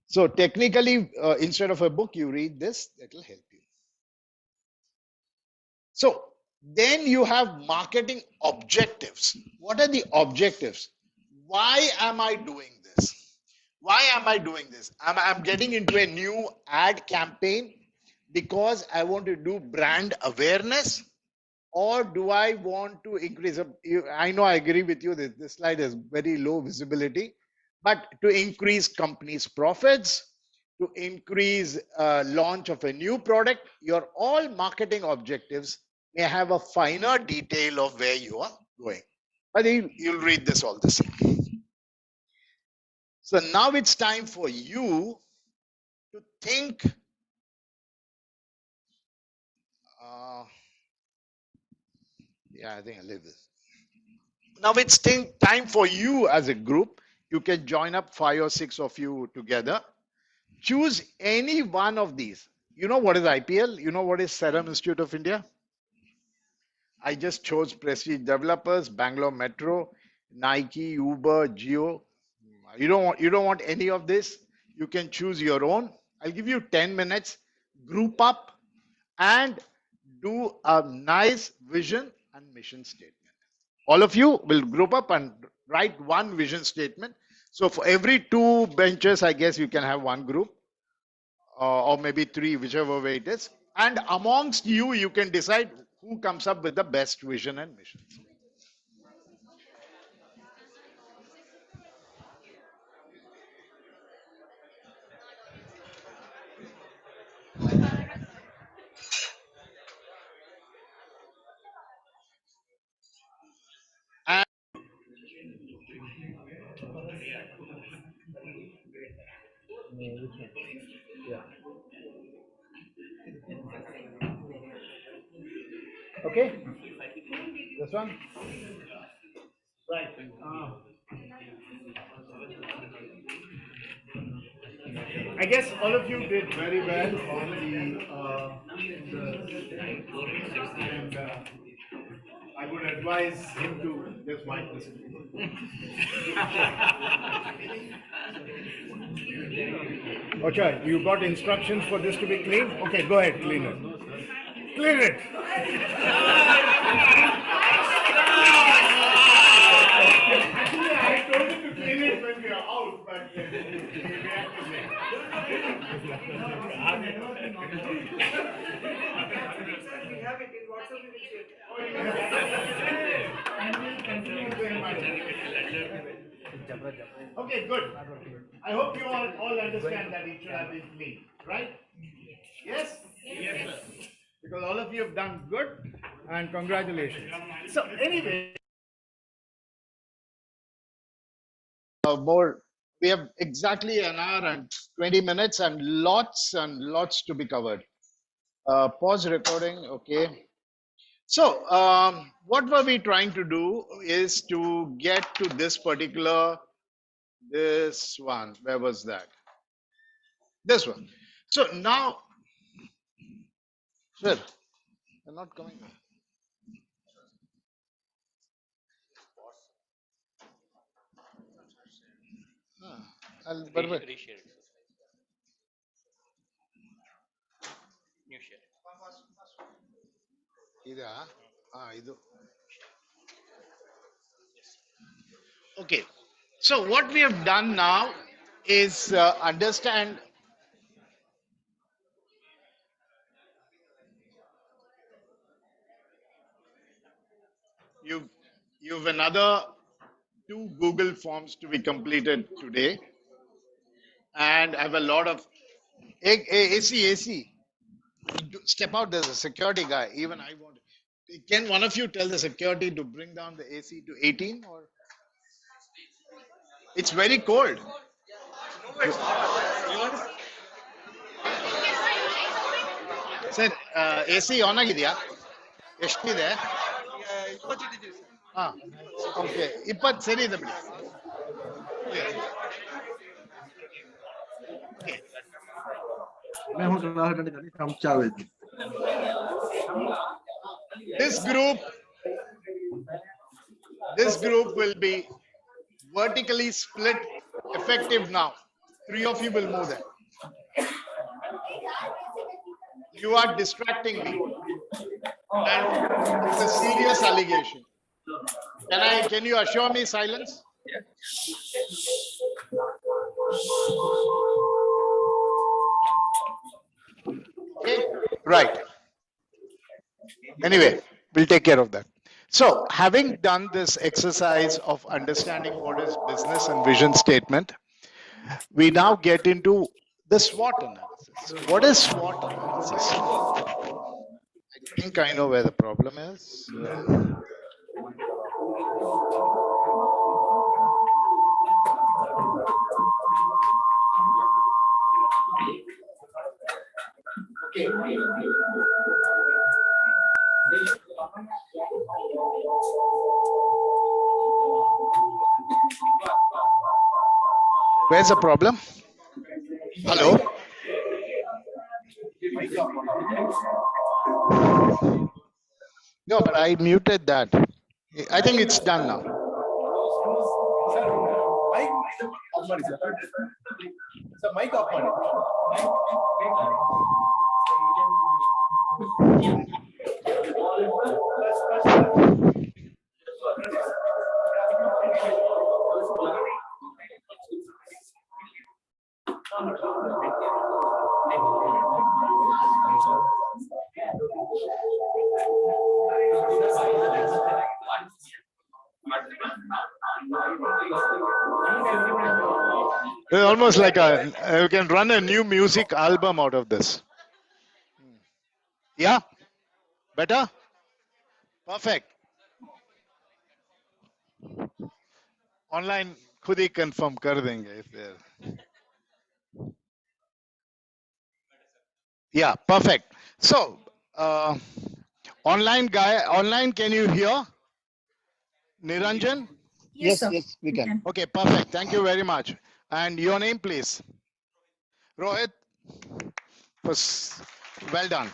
So technically, instead of a book, you read this. That will help you. So then you have marketing objectives. What are the objectives? Why am I doing this? Why am I doing this? I'm getting into a new ad campaign because I want to do brand awareness, or do I want to increase? I know I agree with you that this slide has very low visibility, but to increase companies' profits, to increase launch of a new product, your all marketing objectives may have a finer detail of where you are going. But you'll read this all the same. So now it's time for you to think. Yeah, I think I leave this. Now it's time for you as a group. You can join up 5 or 6 of you together. Choose any one of these. You know what is IPL? You know what is Serum Institute of India? I just chose Prestige Developers, Bangalore Metro, Nike, Uber, Geo. You don't want any of this. You can choose your own. I'll give you 10 minutes. Group up and do a nice vision and mission statement. All of you will group up and write one vision statement. So for every 2 benches, I guess you can have one group, or maybe 3, whichever way it is. And amongst you, you can decide who comes up with the best vision and mission. And okay, this one. Right. I guess all of you did very well on and I would advise him to just wipe this. Okay, you got instructions for this to be cleaned? Okay, go ahead, clean it. Clean it. Actually, I told him to clean it when we are out, but he reacted late. We have it in WhatsApp. And we'll continue very much. Okay, good. I hope you all understand that it should have been clean, right? Yes? Yes, sir. Because all of you have done good, and congratulations. So anyway, more. We have exactly an hour and 20 minutes and lots to be covered. Pause recording. Okay. So what were we trying to do is to get to this one. Where was that? This one. So now, sir, they're not coming. Ah, Reshare it. New share. ಇದಾ? ಇದು. Okay. So what we have done now is understand. You've another 2 Google forms to be completed today, and I have a lot of AC. Step out. There's a security guy. Even I want. Can one of you tell the security to bring down the AC to 18? Or it's very cold. Sir A C on ಆಗಿದೆಯಾ? ಎಷ್ಟಿದೆ? ಹಾ okay 20 ಸರಿ ಇದೆ ಬಿಡಿ. This group will be vertically split effective now. 3 of you will move there. You are distracting me. And it's a serious allegation. Can you assure me silence? Okay, right. Anyway, we'll take care of that. So, having done this exercise of understanding what is business and vision statement, we now get into the SWOT analysis. What is SWOT analysis? I think I know where the problem is. Where's the problem? Hello? No, but I muted that. I think it's done now. Mic off ಮಾಡಿ. It's almost like you can run a new music album out of this. Yeah? Better? Perfect. Online खुद ही confirm कर देंगे if they're... Yeah, perfect. So, online, can you hear? Niranjan? Yes, sir. Yes, we can. Okay, perfect. Thank you very much. And your name, please? Rohit? Well done.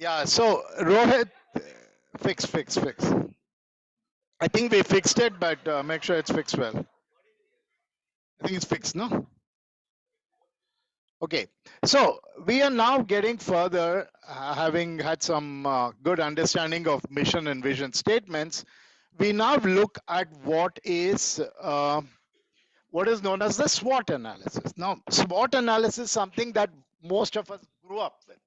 Yeah, so Rohit, fix. I think we fixed it, but make sure it's fixed well. I think it's fixed, no? Okay, so we are now getting further, having had some good understanding of mission and vision statements. We now look at what is known as the SWOT analysis. Now, SWOT analysis is something that most of us grew up with.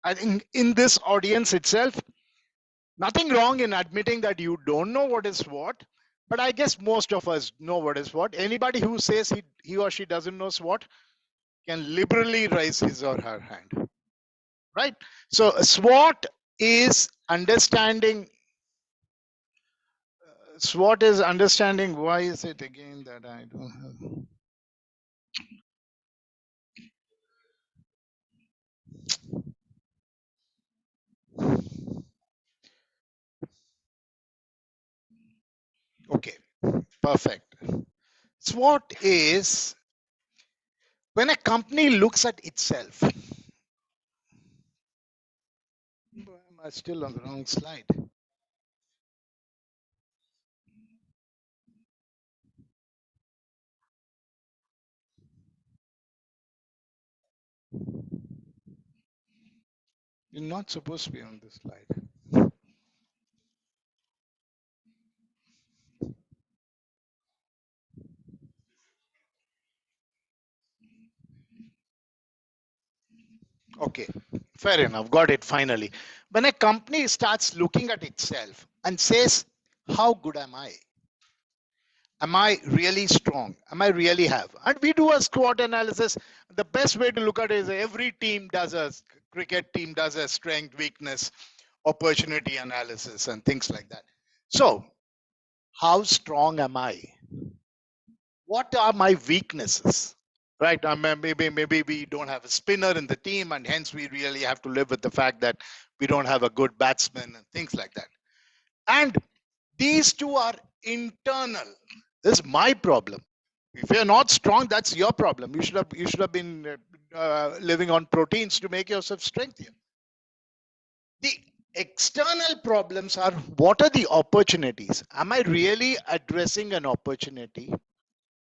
I think in this audience itself, nothing wrong in admitting that you don't know what is SWOT, but I guess most of us know what is SWOT. Anybody who says he or she doesn't know SWOT can liberally raise his or her hand, right? So SWOT is understanding. SWOT is understanding. Why is it again that I don't have? Okay, perfect. SWOT is when a company looks at itself. Am I still on the wrong slide? You're not supposed to be on this slide. Okay, fair enough. Got it finally. When a company starts looking at itself and says, how good am I? Am I really strong? Am I really have? And we do a SWOT analysis. The best way to look at it is every team does cricket team does a strength, weakness, opportunity analysis and things like that. So how strong am I? What are my weaknesses? Right? Maybe we don't have a spinner in the team, and hence we really have to live with the fact that we don't have a good batsman and things like that. And these two are internal. This is my problem. If you're not strong, that's your problem. You should have been living on proteins to make yourself strengthier. The external problems are, what are the opportunities? Am I really addressing an opportunity?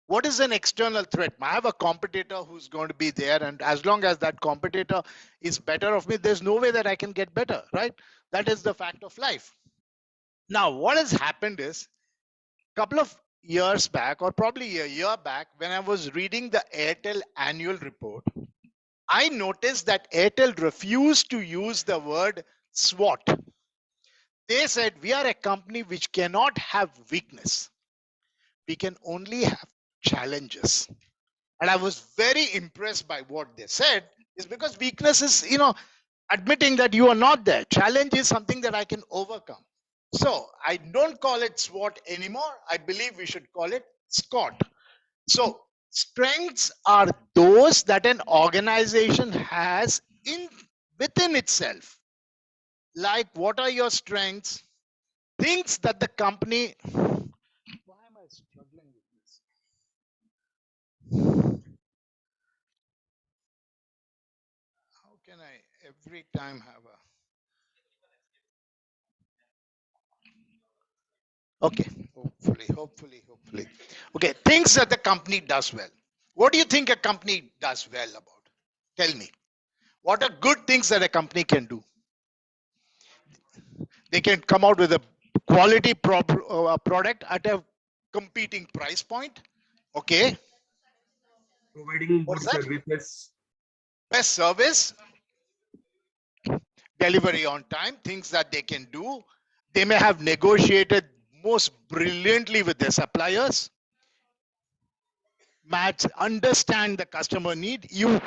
What is an external threat? I have a competitor who's going to be there, and as long as that competitor is better of me, there's no way that I can get better, right? That is the fact of life. Now, what has happened is, a couple of years back, or probably a year back, when I was reading the Airtel annual report, I noticed that Airtel refused to use the word SWOT. They said, we are a company which cannot have weakness. We can only have challenges. And I was very impressed by what they said, is because weakness is, admitting that you are not there. Challenge is something that I can overcome. So I don't call it SWOT anymore. I believe we should call it SCOT. So strengths are those that an organization has within itself. Like, what are your strengths? Things that the company. Why am I struggling with this? How can I every time have a. Okay, hopefully. Okay, things that the company does well. What do you think a company does well about? Tell me. What are good things that a company can do? They can come out with a quality product at a competing price point. Okay. Providing What good is that? services. Best service, delivery on time, things that they can do. They may have negotiated most brilliantly with their suppliers. Understand the customer need. You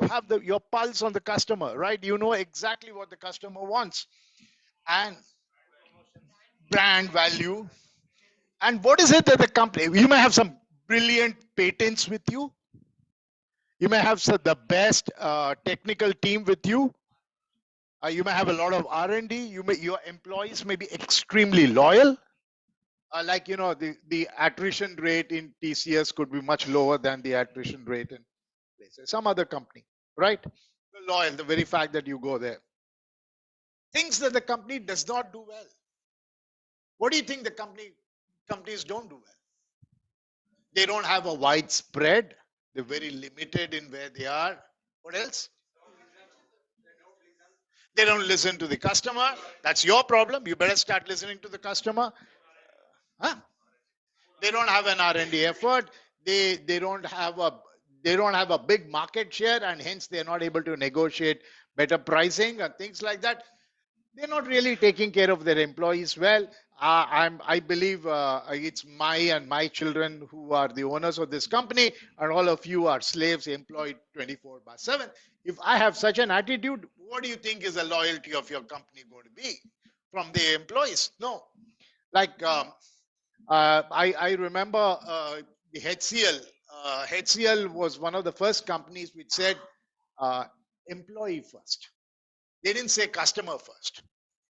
have your pulse on the customer, right? You know exactly what the customer wants. And brand value. And what is it that the company, you may have some brilliant patents with you. You may have the best technical team with you. You may have a lot of R&D. Your employees may be extremely loyal. The attrition rate in TCS could be much lower than the attrition rate in some other company, right? Loyal, the very fact that you go there. Things that the company does not do well. What do you think the companies don't do well? They don't have a wide spread. They're very limited in where they are. What else? They don't listen to the customer. That's your problem. You better start listening to the customer. Huh? They don't have an R&D effort. They don't have a big market share, and hence they're not able to negotiate better pricing and things like that. They're not really taking care of their employees well. I believe it's my children who are the owners of this company, and all of you are slaves employed 24/7. If I have such an attitude, what do you think is the loyalty of your company going to be from the employees? No. Like I remember the HCL. HCL was one of the first companies which said employee first. They didn't say customer first.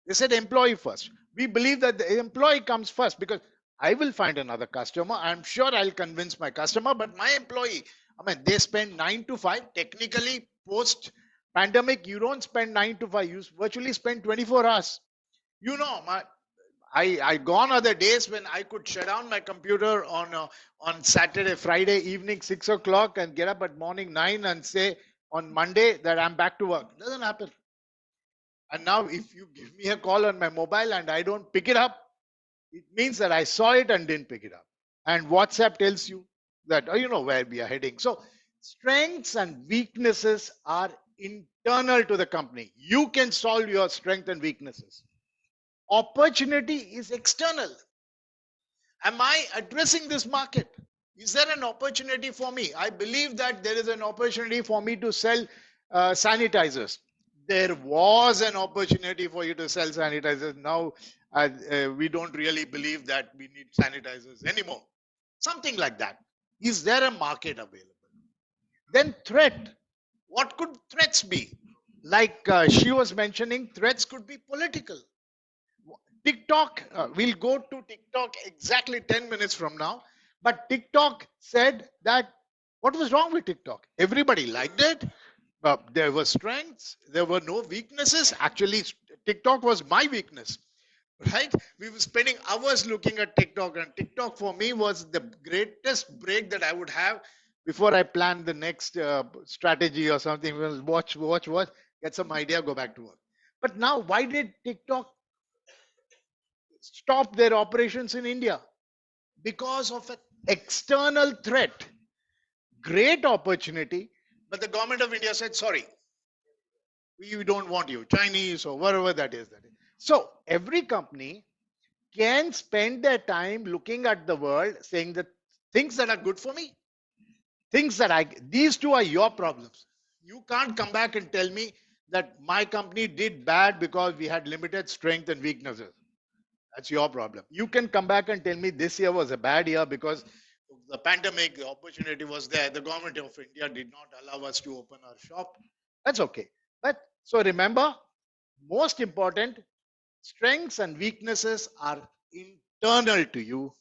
They said employee first. We believe that the employee comes first, because I will find another customer. I'm sure I'll convince my customer, but my employee, they spend 9 to 5. Technically, post pandemic, you don't spend 9 to 5. You virtually spend 24 hours. I gone are the days when I could shut down my computer on Saturday, Friday evening, 6 o'clock, and get up at morning 9 and say on Monday that I'm back to work. Doesn't happen. And now if you give me a call on my mobile and I don't pick it up, it means that I saw it and didn't pick it up. And WhatsApp tells you that, you know where we are heading. So strengths and weaknesses are internal to the company. You can solve your strengths and weaknesses. Opportunity is external. Am I addressing this market? Is there an opportunity for me? I believe that there is an opportunity for me to sell sanitizers. There was an opportunity for you to sell sanitizers. Now we don't really believe that we need sanitizers anymore. Something like that. Is there a market available? Then threat. What could threats be? Like she was mentioning, threats could be political. TikTok, we'll go to TikTok exactly 10 minutes from now. But TikTok said that what was wrong with TikTok? Everybody liked it. There were strengths, there were no weaknesses. Actually, TikTok was my weakness, right? We were spending hours looking at TikTok, and TikTok for me was the greatest break that I would have before I plan the next strategy or something. We'll watch, get some idea, go back to work. But now, why did TikTok stop their operations in India? Because of an external threat. Great opportunity, but the government of India said, sorry, we don't want you, Chinese or whatever that is. So every company can spend their time looking at the world, saying that things that are good for me, these two are your problems. You can't come back and tell me that my company did bad because we had limited strength and weaknesses. That's your problem. You can come back and tell me this year was a bad year because the pandemic, the opportunity was there. The government of India did not allow us to open our shop. That's okay. But so remember, most important, strengths and weaknesses are internal to you.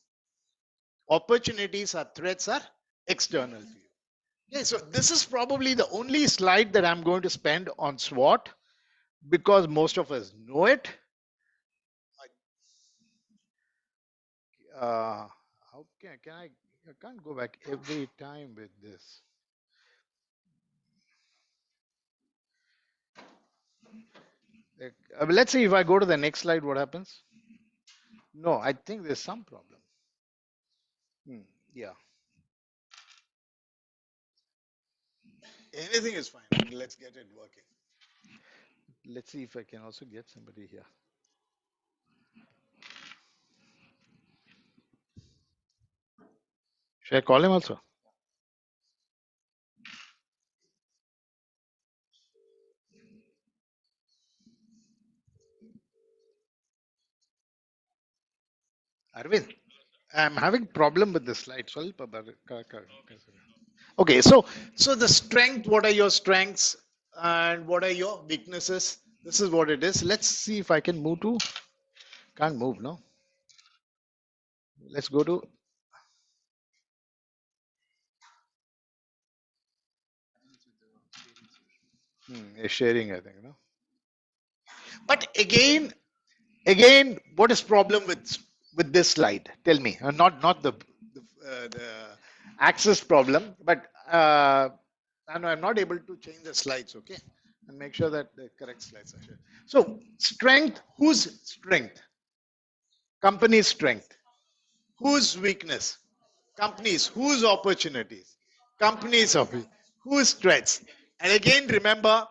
Opportunities or threats are external to you. Okay, so this is probably the only slide that I'm going to spend on SWOT because most of us know it. How can I can't go back every time with this. Let's see if I go to the next slide, what happens? No, I think there's some problem. Yeah. Anything is fine. Let's get it working. Let's see if I can also get somebody here. Should I call him also? Arvind, I'm having problem with the slide. Okay, so the strength, what are your strengths and what are your weaknesses? This is what it is. Let's see if I can move to, can't move, no? Let's go to, sharing, I think, no? But again, what is problem with this slide? Tell me, not the access problem, but I'm not able to change the slides. Okay, and make sure that the correct slides are shared. So strength, whose strength? Company's strength. Whose weakness? Companies. Whose opportunities? Companies of whose threats? And again, remember,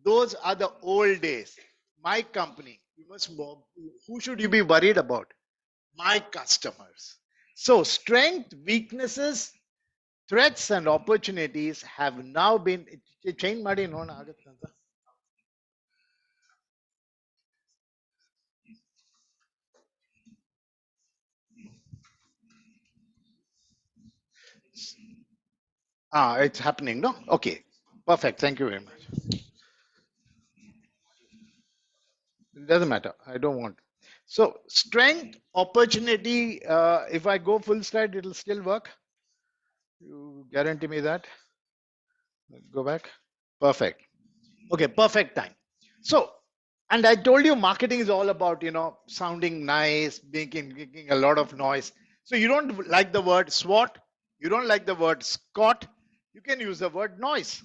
those are the old days. My company. You must. Who should you be worried about? My customers. So strength, weaknesses, threats, and opportunities have now been change. Madi no agata. It's happening, no? Okay, perfect. Thank you very much. It doesn't matter. I don't want. So strength, opportunity. If I go full slide, it'll still work. You guarantee me that? Go back. Perfect. Okay, perfect time. So, and I told you marketing is all about, sounding nice, making a lot of noise. So you don't like the word SWOT, you don't like the word SCOT, you can use the word noise.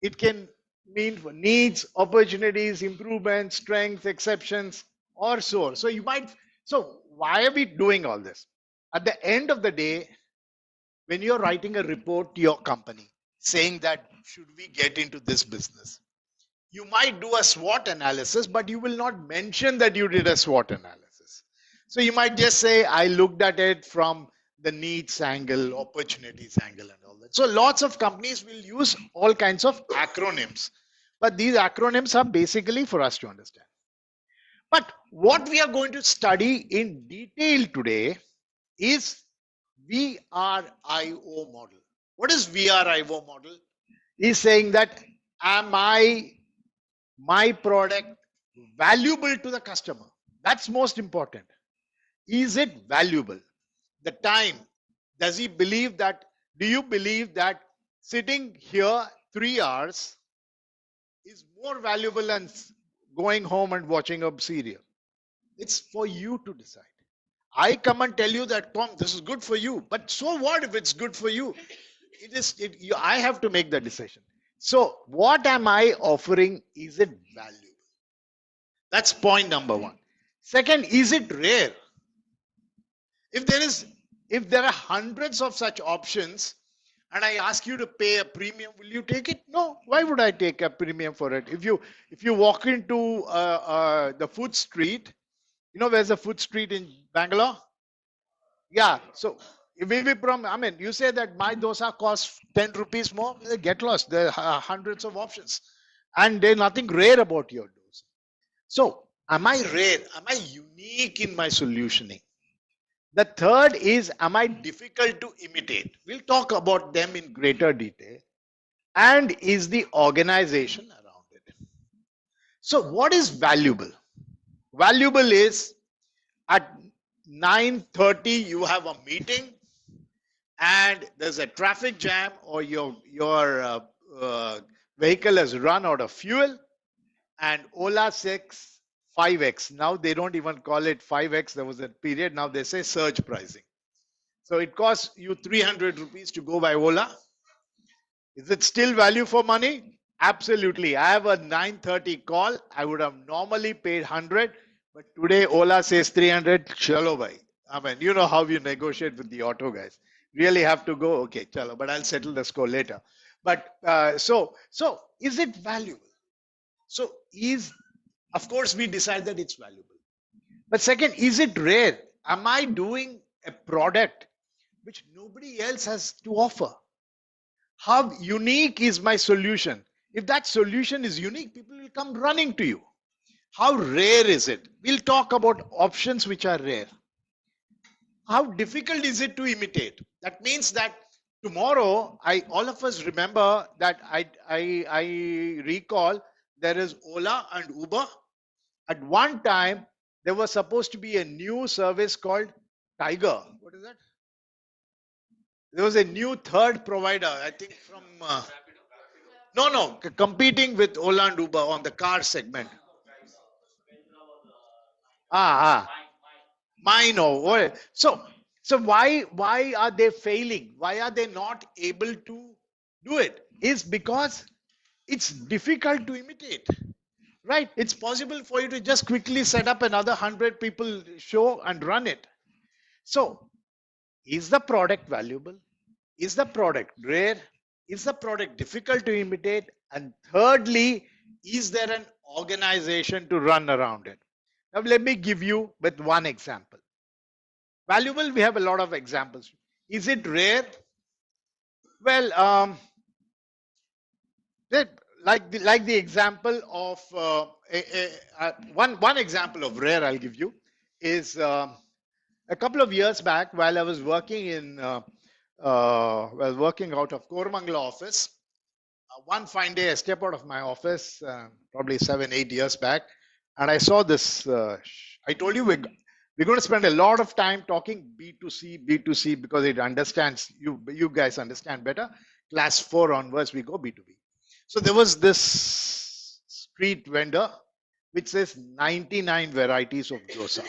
It can mean for needs, opportunities, improvements, strengths, exceptions, or so. So you might, so why are we doing all this? At the end of the day, when you're writing a report to your company saying that should we get into this business, you might do a SWOT analysis, but you will not mention that you did a SWOT analysis. So you might just say, I looked at it from the needs angle, opportunities angle, and all that. So lots of companies will use all kinds of acronyms, but these acronyms are basically for us to understand. But what we are going to study in detail today is VRIO model. What is VRIO model? He's saying that, am my product valuable to the customer? That's most important. Is it valuable? The time. Does he believe that? Do you believe that sitting here 3 hours is more valuable than going home and watching a serial? It's for you to decide. I come and tell you that, Tom, this is good for you. But so what if it's good for you? I have to make the decision. So what am I offering? Is it valuable? That's point number one. Second, is it rare? If there are hundreds of such options and I ask you to pay a premium, will you take it? No. Why would I take a premium for it? If you walk into the food street, you know where's the food street in Bangalore? Yeah. So maybe you say that my dosa costs 10 rupees more. Get lost. There are hundreds of options, and there's nothing rare about your dosa. So am I rare? Am I unique in my solutioning? The third is, am I difficult to imitate? We'll talk about them in greater detail. And is the organization around it? So what is valuable? Valuable is at 9:30 you have a meeting and there's a traffic jam, or your vehicle has run out of fuel, and Ola says 5x. Now they don't even call it 5x. There was a period. Now they say surge pricing. So it costs you 300 rupees to go by Ola. Is it still value for money? Absolutely. I have a 9:30 call. I would have normally paid 100, but today Ola says 300. Chalo bhai. I mean, you know how you negotiate with the auto guys. Really have to go. Okay, chalo, but I'll settle the score later. But so is it valuable? So of course, we decide that it's valuable. But second, is it rare? Am I doing a product which nobody else has to offer? How unique is my solution? If that solution is unique, people will come running to you. How rare is it? We'll talk about options which are rare. How difficult is it to imitate? That means that tomorrow, all of us remember that I recall there is Ola and Uber. At one time, there was supposed to be a new service called Tiger. What is that? There was a new third provider, I think from competing with Ola and Uber on the car segment. Mine. So why are they failing? Why are they not able to do it? Is because it's difficult to imitate. Right? It's possible for you to just quickly set up another 100 people show and run it. So, is the product valuable? Is the product rare? Is the product difficult to imitate? And thirdly, is there an organization to run around it? Now, let me give you with one example. Valuable, we have a lot of examples. Is it rare? Well, like the example of one example of rare I'll give you is a couple of years back while I was working working out of Kormangla office. One fine day I stepped out of my office probably 7-8 years back, and I saw this. I told you we're going to spend a lot of time talking B2C because it understands you guys understand better. Class 4 onwards we go B2B. So there was this street vendor which says 99 varieties of dosa.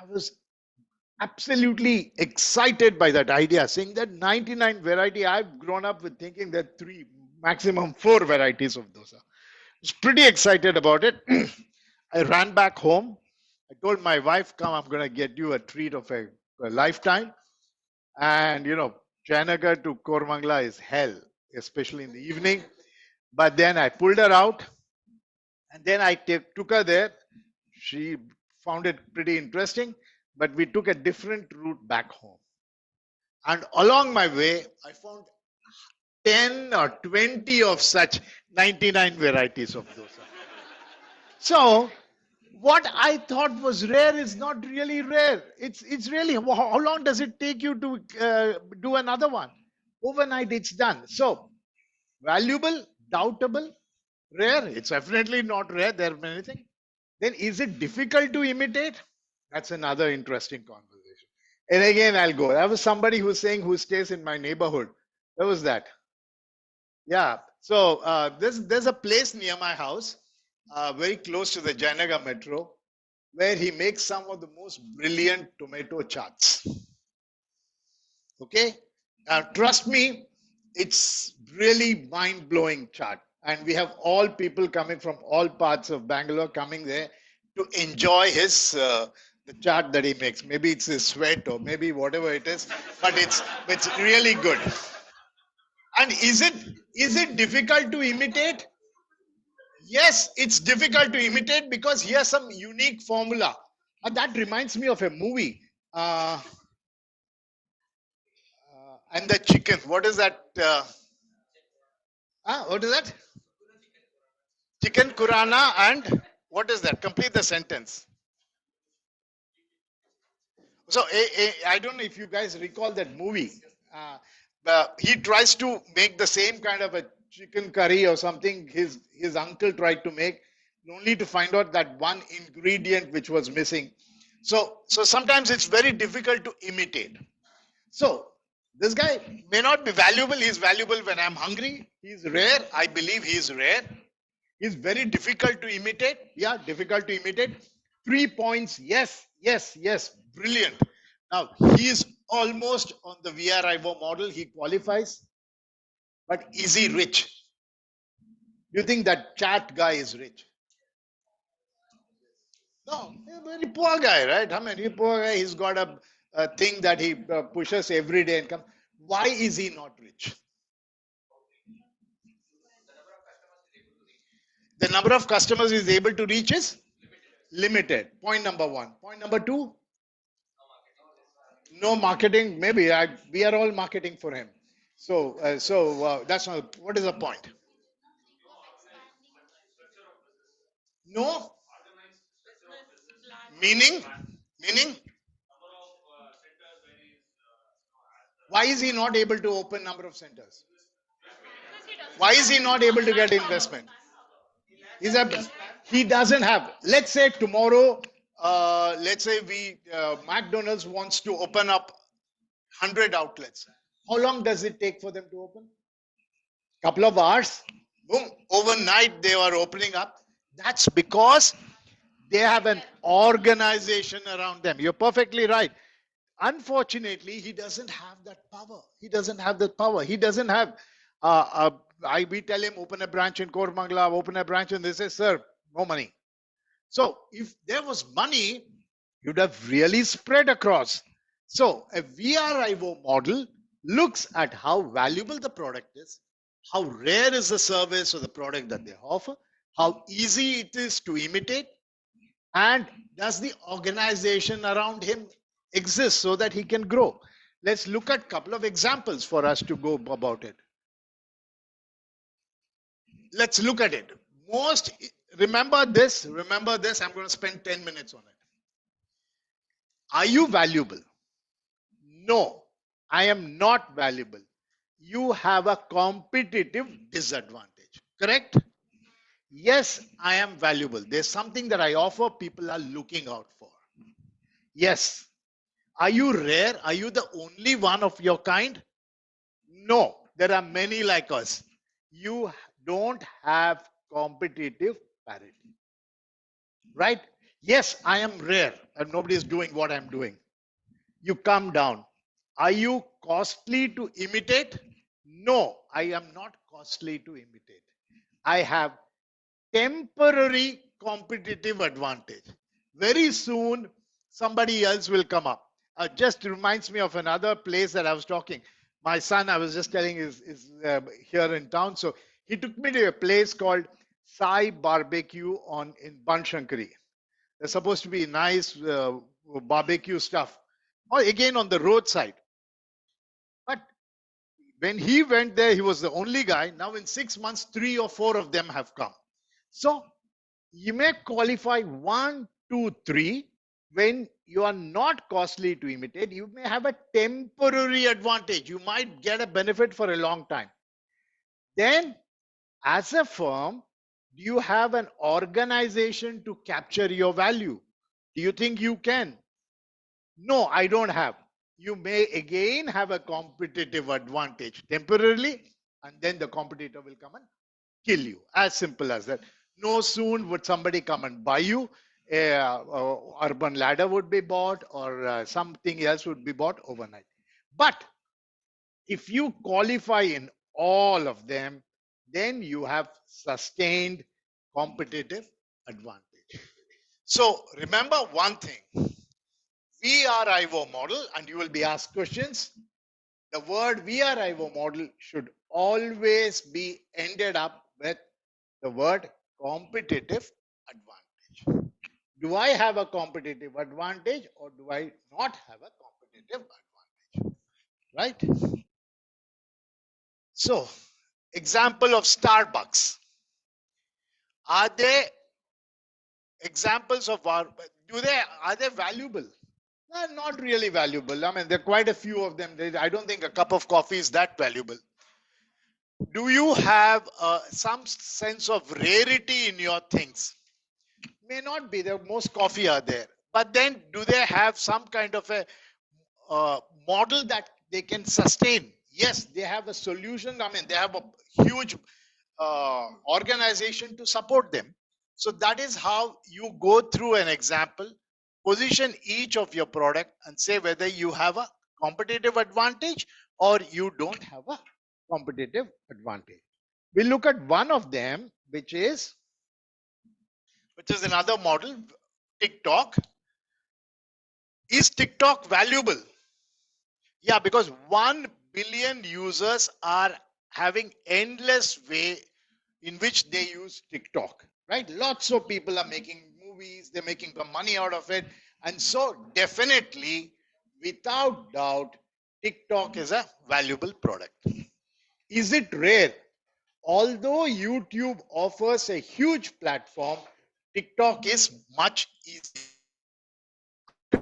I was absolutely excited by that idea, saying that 99 variety. I've grown up with thinking that 3, maximum 4 varieties of dosa. I was pretty excited about it. I ran back home. I told my wife, come, I'm going to get you a treat of a lifetime. And, Jayanagar to Kormangla is hell, especially in the evening. But then I pulled her out and then I took her there. She found it pretty interesting, but we took a different route back home. And along my way, I found 10 or 20 of such 99 varieties of dosa. So What I thought was rare is not really rare. It's really, how long does it take you to do another one? Overnight, it's done. So valuable, doubtable, rare. It's definitely not rare. There are many things. Then is it difficult to imitate? That's another interesting conversation. And again, I'll go. There was somebody who was saying who stays in my neighborhood. Where was that? Yeah. So there's a place near my house, very close to the Jayanagar Metro, where he makes some of the most brilliant tomato charts. Okay, trust me, it's really mind-blowing chart, and we have all people coming from all parts of Bangalore coming there to enjoy his the chart that he makes. Maybe it's his sweat or maybe whatever it is, but it's really good. And is it difficult to imitate? Yes, it's difficult to imitate because he has some unique formula. And that reminds me of a movie. And the chicken. What is that? What is that? Chicken Kurana and what is that? Complete the sentence. So I don't know if you guys recall that movie. He tries to make the same kind of a chicken curry or something his uncle tried to make, only to find out that one ingredient which was missing. So sometimes it's very difficult to imitate. So this guy may not be valuable. He's valuable when I'm hungry. He's rare. I believe he's rare. He's very difficult to imitate. Yeah, difficult to imitate. 3 points. Yes, yes, yes. Brilliant. Now, he is almost on the VRIO model. He qualifies. But is he rich? You think that chat guy is rich? No, he's a very poor guy, right? I mean, he's a poor guy. He's got a thing that he pushes every day and comes. Why is he not rich? The number of customers he is able to reach is limited. Point number one. Point number two, no marketing. Maybe we are all marketing for him. So that's not. What is the point? No meaning. Why is he not able to open number of centers? Why is he not able to get investment? He doesn't have. Let's say tomorrow, let's say McDonald's wants to open up 100 outlets. How long does it take for them to open? Couple of hours. Boom. Overnight they are opening up. That's because they have an organization around them. You're perfectly right. Unfortunately, he doesn't have that power. He doesn't have that power. He doesn't have. We tell him open a branch in Kormangla, open a branch, and they say, "Sir, no money." So if there was money, you'd have really spread across. So a VRIO model looks at how valuable the product is, how rare is the service or the product that they offer, how easy it is to imitate, and does the organization around him exist so that he can grow. Let's look at a couple of examples for us to go about it. Let's look at it. Remember this, I'm going to spend 10 minutes on it. Are you valuable? No, I am not valuable. You have a competitive disadvantage, correct? Yes, I am valuable. There's something that I offer, people are looking out for. Yes. Are you rare? Are you the only one of your kind? No, there are many like us. You don't have competitive parity. Right? Yes, I am rare and nobody is doing what I'm doing. You come down. Are you costly to imitate? No, I am not costly to imitate. I have temporary competitive advantage. Very soon, somebody else will come up. Just reminds me of another place that I was talking. My son, I was just telling, is here in town. So he took me to a place called Sai Barbecue in Banshankari. There's supposed to be nice barbecue stuff. Or again on the roadside. But when he went there, he was the only guy. Now in 6 months, 3 or 4 of them have come. So You may qualify 1, 2, 3. When you are not costly to imitate, you may have a temporary advantage. You might get a benefit for a long time. Then, as a firm, do you have an organization to capture your value? Do you think you can? No, I don't have. You may again have a competitive advantage temporarily, and then the competitor will come and kill you. As simple as that. No soon would somebody come and buy you. Urban ladder would be bought, or something else would be bought overnight. But if you qualify in all of them, then you have sustained competitive advantage. So remember one thing. VRIO model, and you will be asked questions. The word VRIO model should always be ended up with the word competitive advantage. Do I have a competitive advantage or do I not have a competitive advantage? Right? So, example of Starbucks. Are they examples of our, are they valuable? They're not really valuable. I mean, there are quite a few of them. I don't think a cup of coffee is that valuable. Do you have some sense of rarity in your things? May not be. The most coffee are there. But then do they have some kind of a model that they can sustain? Yes, they have a solution. I mean, they have a huge organization to support them. So that is how you go through an example, position each of your product and say whether you have a competitive advantage or you don't have a competitive advantage. We'll look at one of them, which is another model, TikTok. Is TikTok valuable? Yeah, because 1 billion users are having endless way in which they use TikTok, right? Lots of people are making movies, they're making the money out of it. And so definitely, without doubt, TikTok is a valuable product. Is it rare? Although YouTube offers a huge platform, TikTok is much easier.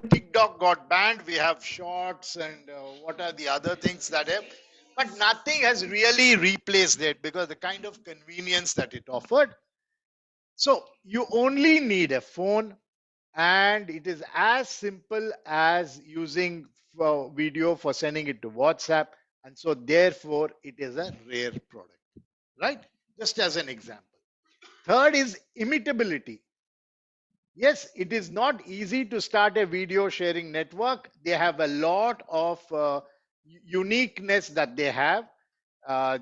TikTok got banned, we have shorts and what are the other things that have, but nothing has really replaced it because the kind of convenience that it offered. So you only need a phone, and it is as simple as using video for sending it to WhatsApp, and so therefore it is a rare product, right? Just as an example. Third is imitability. Yes, it is not easy to start a video sharing network. They have a lot of uniqueness that they have. Uh,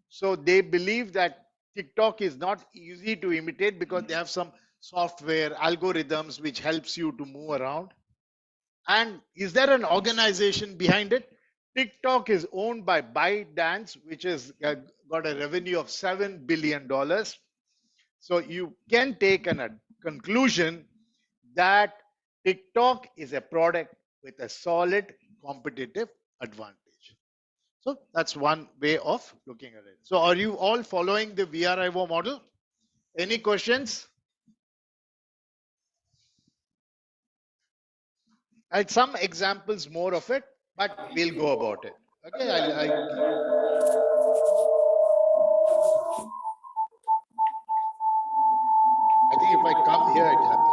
so they believe that TikTok is not easy to imitate because they have some software algorithms which helps you to move around. And is there an organization behind it? TikTok is owned by ByteDance, which has got a revenue of $7 billion. So you can take a conclusion that TikTok is a product with a solid competitive advantage. So that's one way of looking at it. So are you all following the VRIO model? Any questions? I had some examples more of it, but we'll go about it. Okay, I think if I come here, it happens.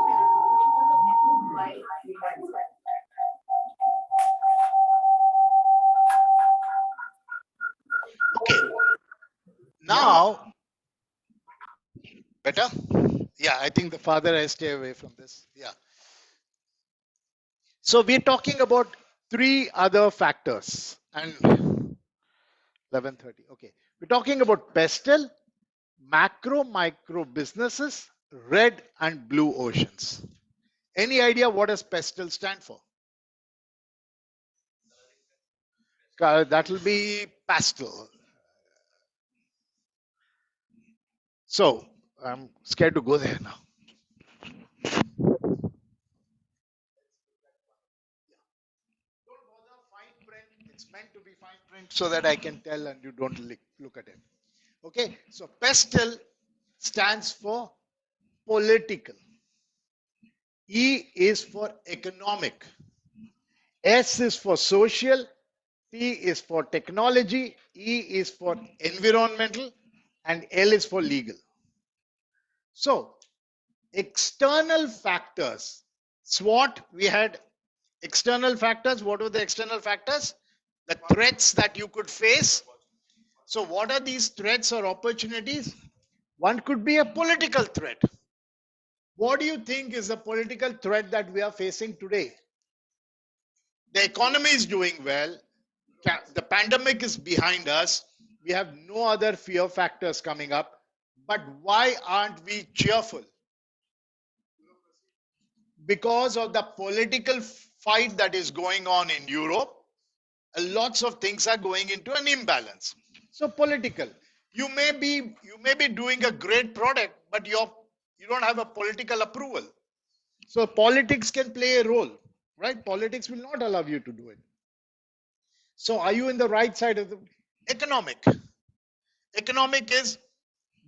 Okay. Now, better? Yeah, I think the farther I stay away from this. Yeah. So we're talking about 3 other factors and 11:30. Okay. We're talking about pestle, macro, micro businesses, red and blue oceans. Any idea what does pestle stand for? That will be pastel. So I'm scared to go there now. Don't bother fine print. It's meant to be fine print so that I can tell and you don't look at it. Okay. So pestle stands for political. E is for economic. S is for social. T is for technology. E is for environmental. And L is for legal. So, external factors. SWOT, we had external factors. What were the external factors? The threats that you could face. So, what are these threats or opportunities? One could be a political threat. What do you think is the political threat that we are facing today? The economy is doing well. The pandemic is behind us. We have no other fear factors coming up. But why aren't we cheerful? Because of the political fight that is going on in Europe, lots of things are going into an imbalance. So political. You may be doing a great product, but you don't have a political approval. So politics can play a role, right? Politics will not allow you to do it. So are you in the right side of the economic? Economic is,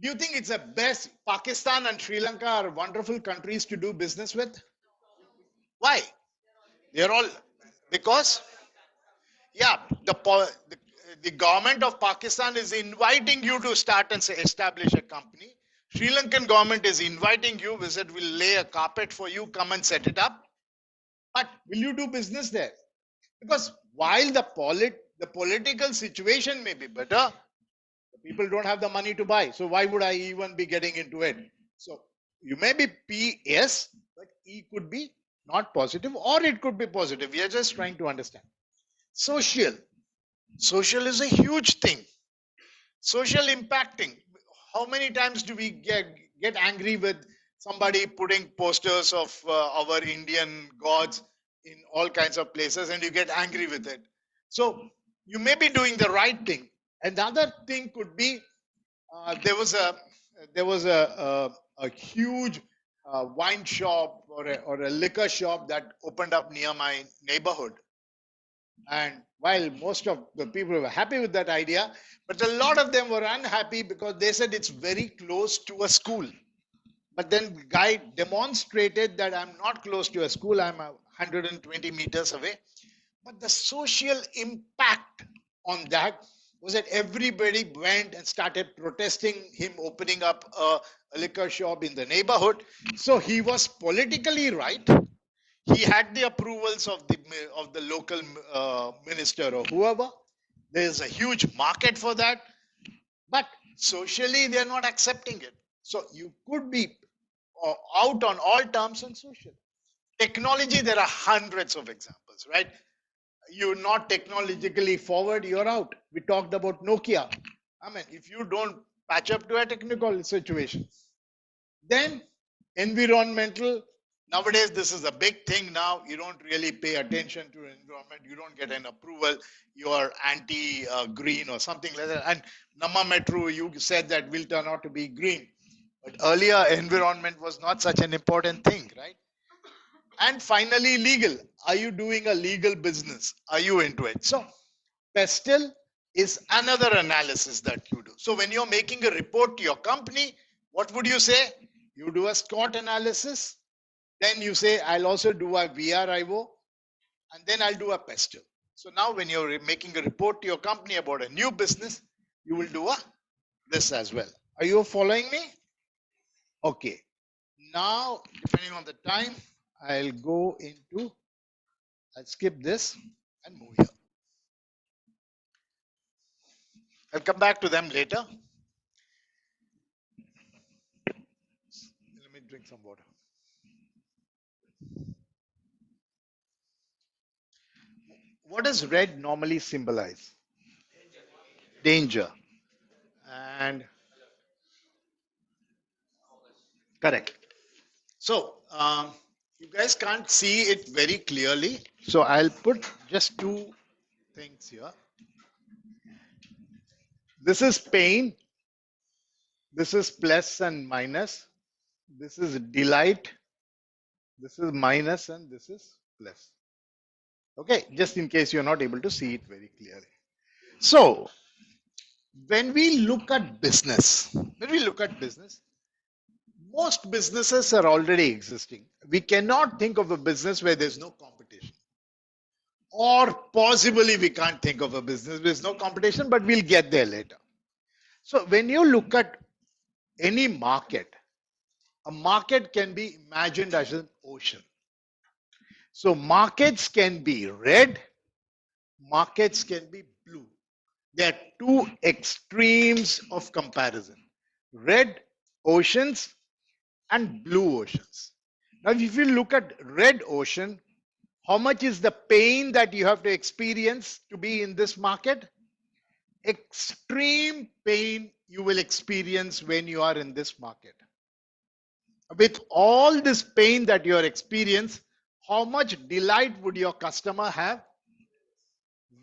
do you think it's the best? Pakistan and Sri Lanka are wonderful countries to do business with. Why? They're all, because, yeah, the government of Pakistan is inviting you to start and say, establish a company. Sri Lankan government is inviting you, visit, we'll lay a carpet for you, come and set it up. But will you do business there? Because while the political situation may be better, people don't have the money to buy. So why would I even be getting into it? So you may be PS, but E could be not positive, or it could be positive. We are just trying to understand. Social. Social is a huge thing. Social impacting. How many times do we get angry with somebody putting posters of our Indian gods in all kinds of places, and you get angry with it? So you may be doing the right thing. Another thing could be there was a huge wine shop or a liquor shop that opened up near my neighborhood. And while most of the people were happy with that idea, but a lot of them were unhappy because they said it's very close to a school. But then the guy demonstrated that I'm not close to a school, I'm 120 meters away. But the social impact on that was that everybody went and started protesting him opening up a liquor shop in the neighborhood. So he was politically right. He had the approvals of the local minister or whoever. There is a huge market for that, but socially they are not accepting it. So you could be out on all terms on social. Technology, there are hundreds of examples, right? You're not technologically forward, you're out. We talked about Nokia. I mean, if you don't patch up to a technical situation, then environmental. Nowadays, this is a big thing now. You don't really pay attention to environment. You don't get an approval. You are anti-green or something like that. And Nama Metro, you said that will turn out to be green. But earlier, environment was not such an important thing, right? And finally, legal. Are you doing a legal business? Are you into it? So, PESTEL is another analysis that you do. So, when you're making a report to your company, what would you say? You do a SCOT analysis. Then you say, I'll also do a VRIO. And then I'll do a PESTEL. So, now when you're making a report to your company about a new business, you will do this as well. Are you following me? Okay. Now, depending on the time, I'll skip this and move here. I'll come back to them later. Let me drink some water. What does red normally symbolize? Danger. And correct. So, you guys can't see it very clearly. So, I'll put just two things here. This is pain. This is plus and minus. This is delight. This is minus and this is plus. Okay, just in case you're not able to see it very clearly. So, when we look at business, Most businesses are already existing. We cannot think of a business where there's no competition. Or possibly we can't think of a business where there's no competition, but we'll get there later. So when you look at any market, a market can be imagined as an ocean. So markets can be red, markets can be blue. There are two extremes of comparison: red oceans and blue oceans. Now, if you look at red ocean, how much is the pain that you have to experience to be in this market? Extreme pain you will experience when you are in this market. With all this pain that you are experiencing, how much delight would your customer have?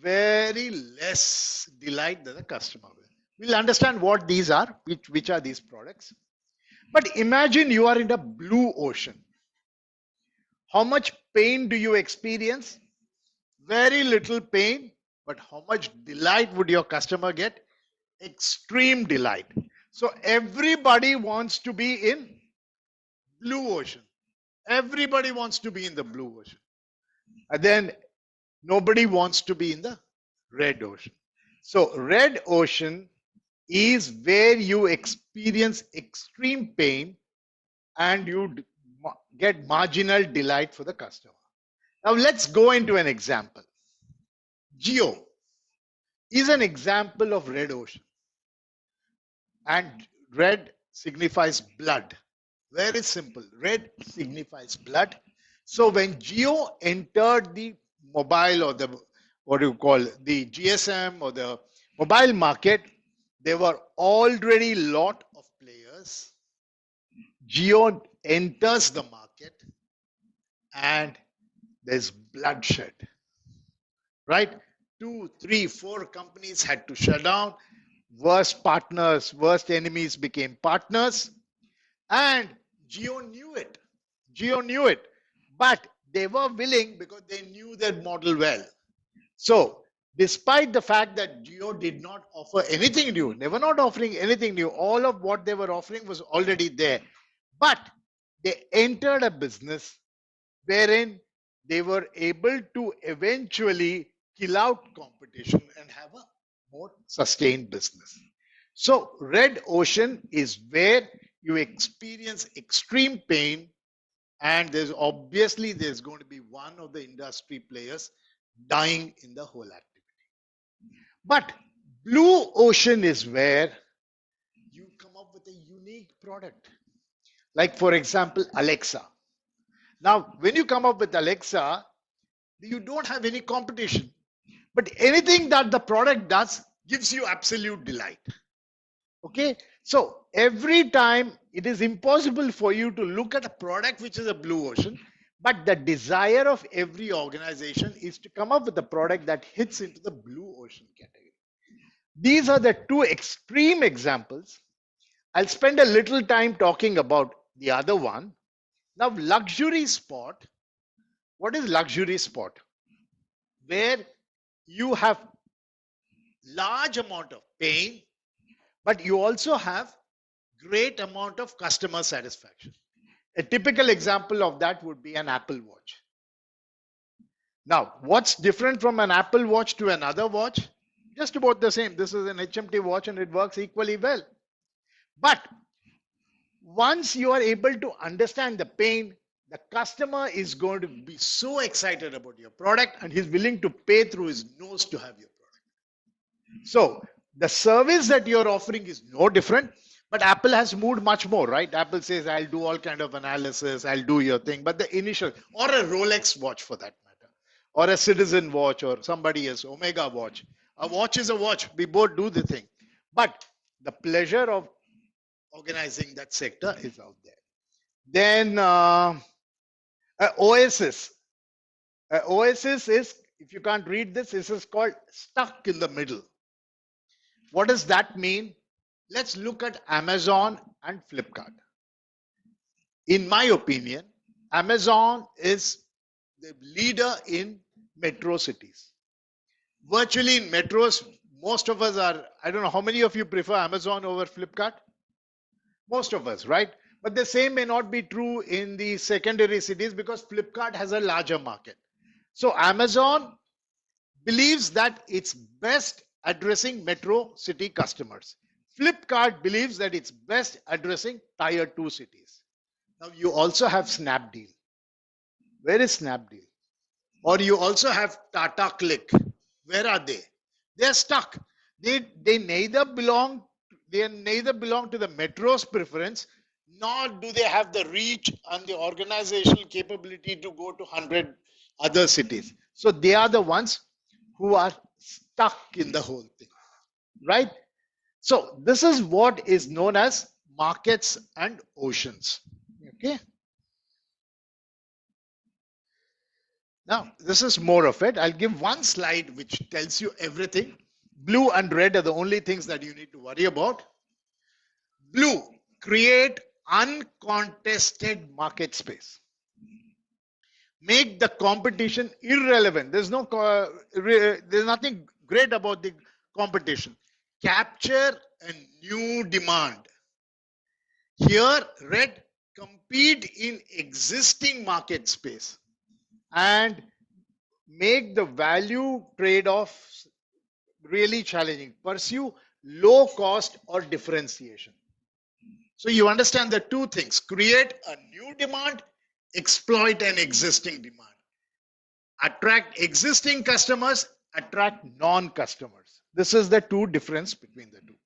Very less delight than the customer will. We'll understand what these are, which are these products. But imagine you are in the blue ocean. How much pain do you experience? Very little pain, but how much delight would your customer get? Extreme delight. So everybody wants to be in blue ocean. Everybody wants to be in the blue ocean. And then nobody wants to be in the red ocean. So red ocean is where you experience extreme pain and you get marginal delight for the customer. Now let's go into an example. Geo is an example of red ocean, and red signifies blood. Very simple. Red signifies blood. So when Geo entered the mobile, or the what do you call the GSM or the mobile market, there were already a lot of players. Geo enters the market and there's bloodshed, right? 2, 3, 4 companies had to shut down. Worst partners, worst enemies became partners. And Geo knew it. Geo knew it. But they were willing because they knew their model well. So, despite the fact that Geo did not offer anything new, they were not offering anything new. All of what they were offering was already there. But they entered a business wherein they were able to eventually kill out competition and have a more sustained business. So, red ocean is where you experience extreme pain, and there's going to be one of the industry players dying in the whole activity. But blue ocean is where you come up with a unique product. Like, for example, Alexa. Now, when you come up with Alexa, you don't have any competition. But anything that the product does gives you absolute delight. Okay, so every time it is impossible for you to look at a product which is a blue ocean, but the desire of every organization is to come up with a product that hits into the blue ocean category. These are the two extreme examples. I'll spend a little time talking about the other one. Now, luxury sport. What is luxury sport? Where you have large amount of pain, but you also have great amount of customer satisfaction. A typical example of that would be an Apple Watch. Now, what's different from an Apple Watch to another watch? Just about the same. This is an HMT watch and it works equally well. But once you are able to understand the pain, the customer is going to be so excited about your product and he's willing to pay through his nose to have your product. So the service that you're offering is no different, but Apple has moved much more, right? Apple says, I'll do all kind of analysis, I'll do your thing. But the initial, or a Rolex watch for that matter, or a Citizen watch, or somebody else, Omega watch. A watch is a watch. We both do the thing. But the pleasure of organizing that sector is out there. Then Oasis. Oasis is, if you can't read this, this is called stuck in the middle. What does that mean? Let's look at Amazon and Flipkart. In my opinion, Amazon is the leader in metro cities. Virtually in metros, most of us are, I don't know how many of you prefer Amazon over Flipkart? Most of us, right? But the same may not be true in the secondary cities because Flipkart has a larger market. So Amazon believes that it's best addressing metro city customers. Flipkart believes that it's best addressing tier 2 cities. Now you also have Snapdeal. Where is Snapdeal? Or you also have Tata Click. Where are they? They're stuck. They neither belong to the metro's preference, nor do they have the reach and the organizational capability to go to 100 other cities. So they are the ones who are stuck in the whole thing, right? So this is what is known as markets and oceans. Okay. Now, this is more of it. I'll give one slide which tells you everything. Blue and red are the only things that you need to worry about. Blue, create uncontested market space. Make the competition irrelevant. There's nothing great about the competition. Capture a new demand. Here, red, compete in existing market space and make the value trade-offs really challenging. Pursue low cost or differentiation. So you understand the two things: create a new demand, exploit an existing demand. Attract existing customers, attract non-customers. This is the two difference between the two.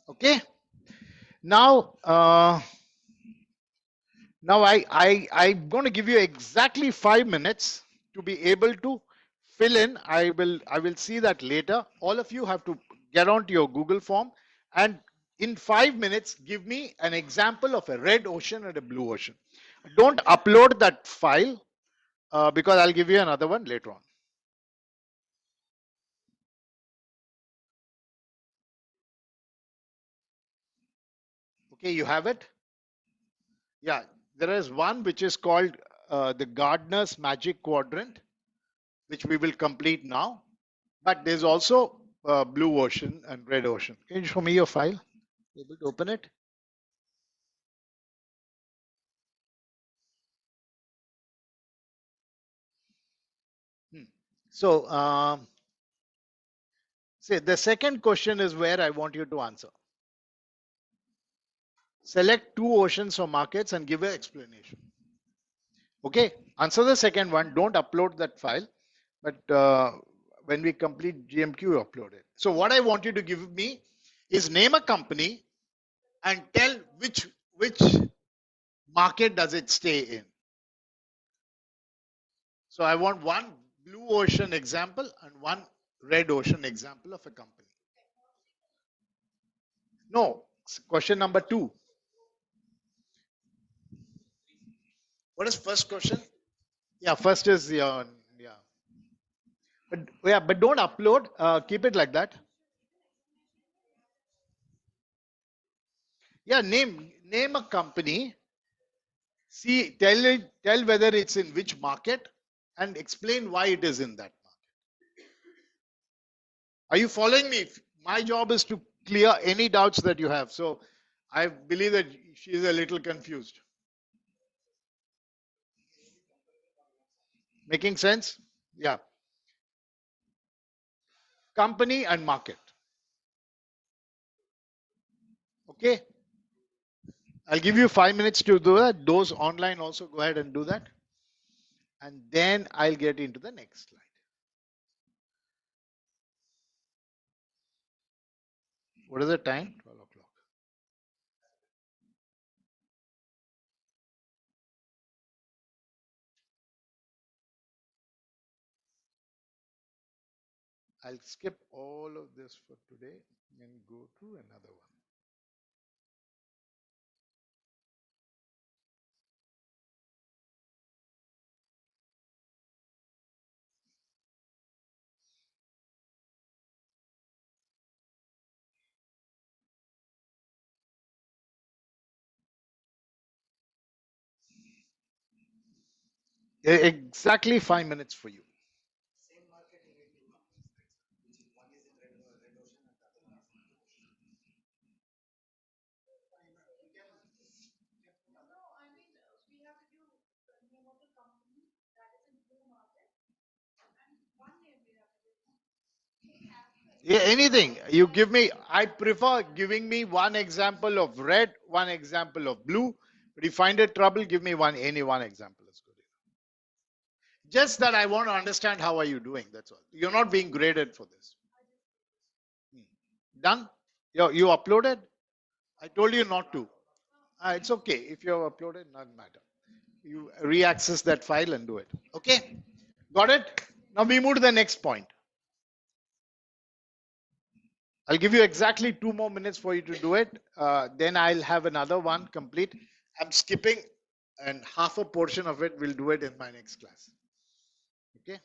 Okay. Now, I'm going to give you exactly 5 minutes to be able to fill in. I will see that later. All of you have to get onto your Google form and in 5 minutes give me an example of a red ocean and a blue ocean. Don't upload that file because I'll give you another one later on. Okay, you have it? Yeah, there is one which is called the Gardener's Magic Quadrant, which we will complete now. But there's also blue ocean and red ocean. Can you show me your file? Able to open it? So, say the second question is where I want you to answer. Select two oceans or markets and give an explanation. Okay, answer the second one. Don't upload that file, but when we complete GMQ, you upload it. So what I want you to give me is name a company and tell which market does it stay in. So I want one blue ocean example and one red ocean example of a company. No, question number 2. What is first question? Yeah, first is yeah. But don't upload. Keep it like that. Yeah, name a company. See, tell whether it's in which market and explain why it is in that market. Are you following me? My job is to clear any doubts that you have. So I believe that she is a little confused. Making sense? Yeah. Company and market. Okay. I'll give you 5 minutes to do that. Those online also go ahead and do that. And then I'll get into the next slide. What is the time? 12 o'clock. I'll skip all of this for today and go to another one. Exactly 5 minutes for you. Yeah, anything. You give me, I prefer giving me one example of red, one example of blue. But if you find it trouble, give me any one example. Is good. Just that I want to understand how are you doing. That's all. You're not being graded for this. Done? You uploaded? I told you not to. It's okay. If you have uploaded, not matter. You re-access that file and do it. Okay? Got it? Now we move to the next point. I'll give you exactly 2 more minutes for you to do it. Then I'll have another one complete. I'm skipping and half a portion of it will do it in my next class. Okay?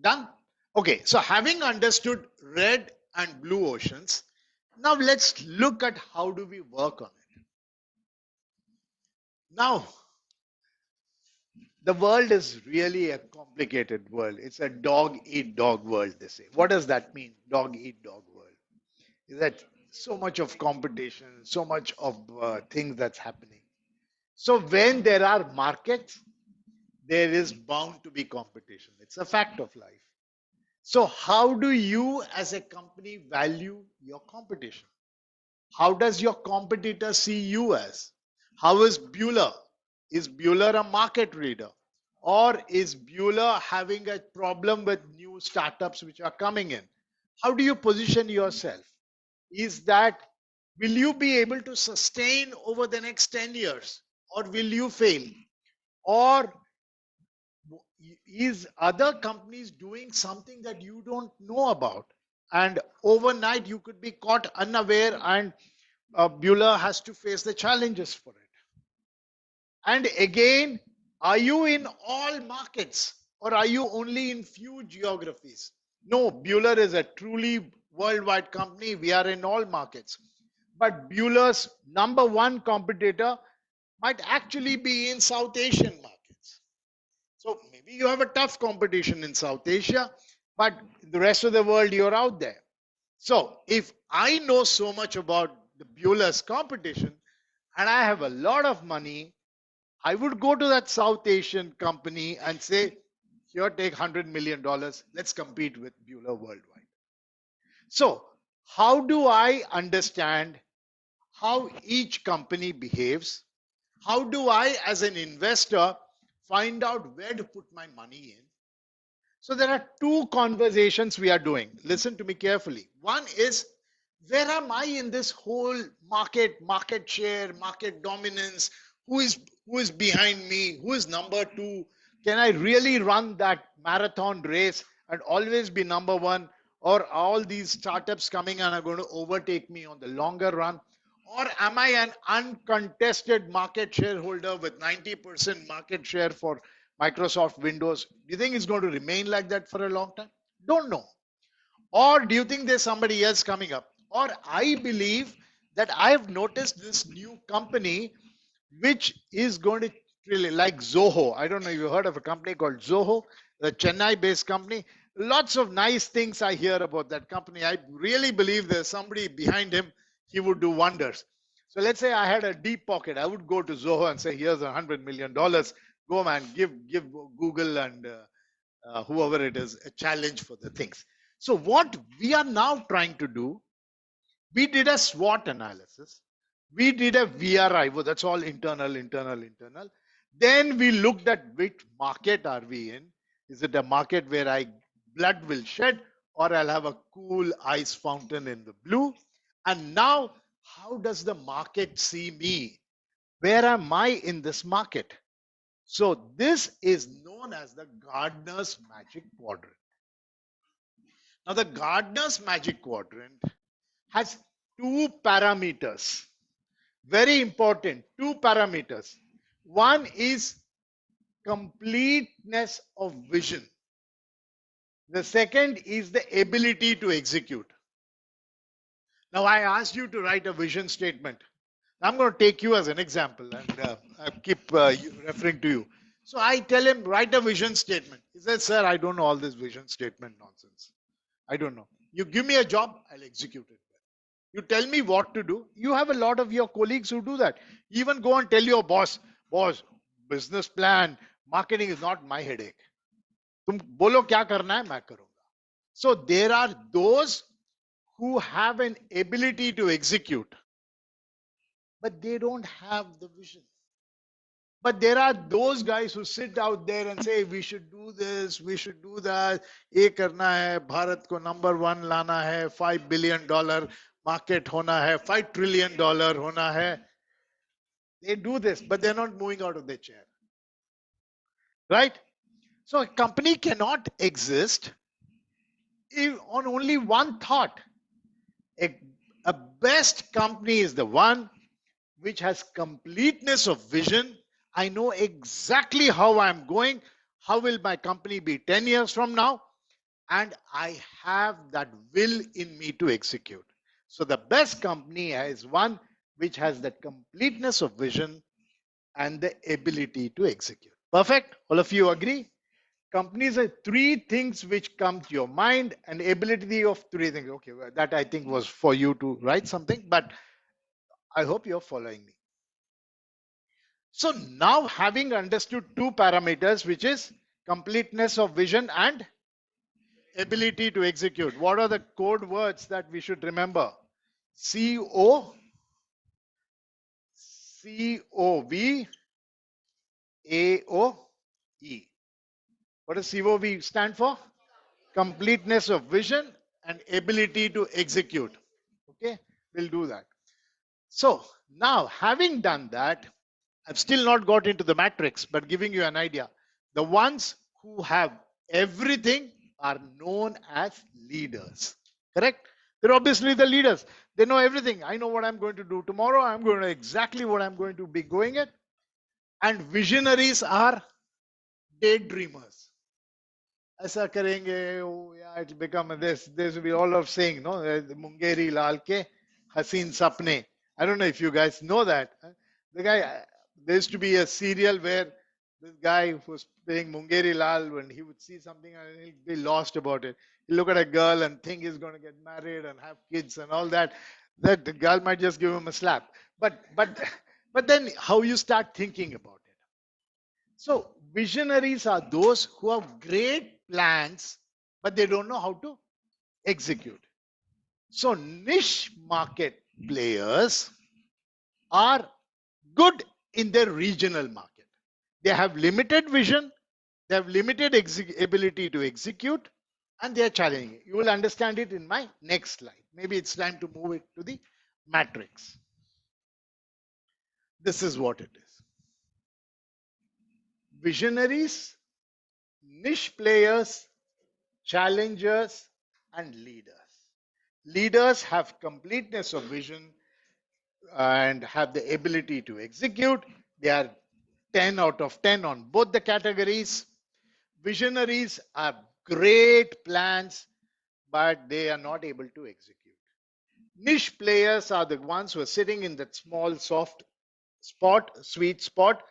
Done? Okay. So having understood red and blue oceans, now let's look at how do we work on it. Now, the world is really a complicated world. It's a dog eat dog world, they say. What does that mean? Dog eat dog world. Is that so much of competition, so much of things that's happening. So when there are markets, there is bound to be competition. It's a fact of life. So how do you as a company value your competition? How does your competitor see you as? How is Bueller? Is Bueller a market reader? Or is Bueller having a problem with new startups which are coming in? How do you position yourself? Is that, will you be able to sustain over the next 10 years? Or will you fail? Or is other companies doing something that you don't know about? And overnight you could be caught unaware and Bueller has to face the challenges for it. And again, are you in all markets or are you only in few geographies? No, Bueller is a truly worldwide company. We are in all markets. But Bueller's number one competitor might actually be in South Asian markets. So maybe you have a tough competition in South Asia, but the rest of the world, you're out there. So if I know so much about the Bueller's competition and I have a lot of money, I would go to that South Asian company and say, here, take $100 million. Let's compete with Bueller worldwide. So how do I understand how each company behaves? How do I, as an investor, find out where to put my money in? So there are two conversations we are doing. Listen to me carefully. One is, where am I in this whole market share, market dominance? Who is behind me? Who is number two? Can I really run that marathon race and always be number one? Or all these startups coming and are going to overtake me on the longer run? Or am I an uncontested market shareholder with 90% market share for Microsoft Windows? Do you think it's going to remain like that for a long time? Don't know. Or do you think there's somebody else coming up? Or I believe that I've noticed this new company which is going to really, like Zoho. I don't know if you heard of a company called Zoho, the Chennai based company. Lots of nice things I hear about that company. I really believe there's somebody behind him. He would do wonders. So let's say I had a deep pocket. I would go to Zoho and say, here's $100 million. Go, man, give Google and whoever it is a challenge for the things. So what we are now trying to do, we did a SWOT analysis. We did a VRI. Well, that's all internal. Then we looked at which market are we in. Is it a market where blood will shed, or I'll have a cool ice fountain in the blue? And now, how does the market see me? Where am I in this market? So this is known as the Gardner's Magic Quadrant. Now the Gardner's Magic Quadrant has two parameters. Very important, two parameters. One is completeness of vision. The second is the ability to execute. Now I asked you to write a vision statement. I'm going to take you as an example and I keep referring to you. So I tell him, write a vision statement. He says, sir, I don't know all this vision statement nonsense. I don't know. You give me a job, I'll execute it. You tell me what to do. You have a lot of your colleagues who do that. Even go and tell your boss, business plan, marketing is not my headache. तुम बोलो क्या करना है मैं करूंगा. So there are those who have an ability to execute, but they don't have the vision. But there are those guys who sit out there and say, we should do this, we should do that, ये करना है, भारत को number one लाना है, $5 billion market होना है, $5 trillion होना है. They do this, but they're not moving out of their chair. Right? So a company cannot exist on only one thought. A best company is the one which has completeness of vision. I know exactly how I'm going. How will my company be 10 years from now? And I have that will in me to execute. So the best company is one which has that completeness of vision and the ability to execute. Perfect? All of you agree? Companies are three things which come to your mind, and ability of three things. Okay, well, that I think was for you to write something, but I hope you're following me. So now, having understood two parameters, which is completeness of vision and ability to execute, what are the code words that we should remember? COVAE. What does COV stand for? Completeness of vision and ability to execute. Okay, we'll do that. So now, having done that, I've still not got into the matrix, but giving you an idea. The ones who have everything are known as leaders. Correct? They're obviously the leaders. They know everything. I know what I'm going to do tomorrow. I'm going to exactly what I'm going to be going at. And visionaries are daydreamers. ऐसा करेंगे, oh, yeah, it'll become this we all are saying, no, Mungeri Lal ke Haseen Sapne. I don't know if you guys know that. The guy, there used to be a serial where this guy was playing Mungeri Lal, when he would see something and he'll be lost about it. He'll look at a girl and think he's going to get married and have kids and all that. That the girl might just give him a slap. But then how you start thinking about it. So visionaries are those who have great plans, but they don't know how to execute. So niche market players are good in their regional market. They have limited vision, they have limited ability to execute, and they are challenging. You will understand it in my next slide. Maybe it's time to move it to the matrix. This is what it is. Visionaries, niche players, challengers, and leaders. Leaders have completeness of vision and have the ability to execute. They are 10 out of 10 on both the categories. Visionaries have great plans, but they are not able to execute. Niche players are the ones who are sitting in that small, soft spot, sweet spot.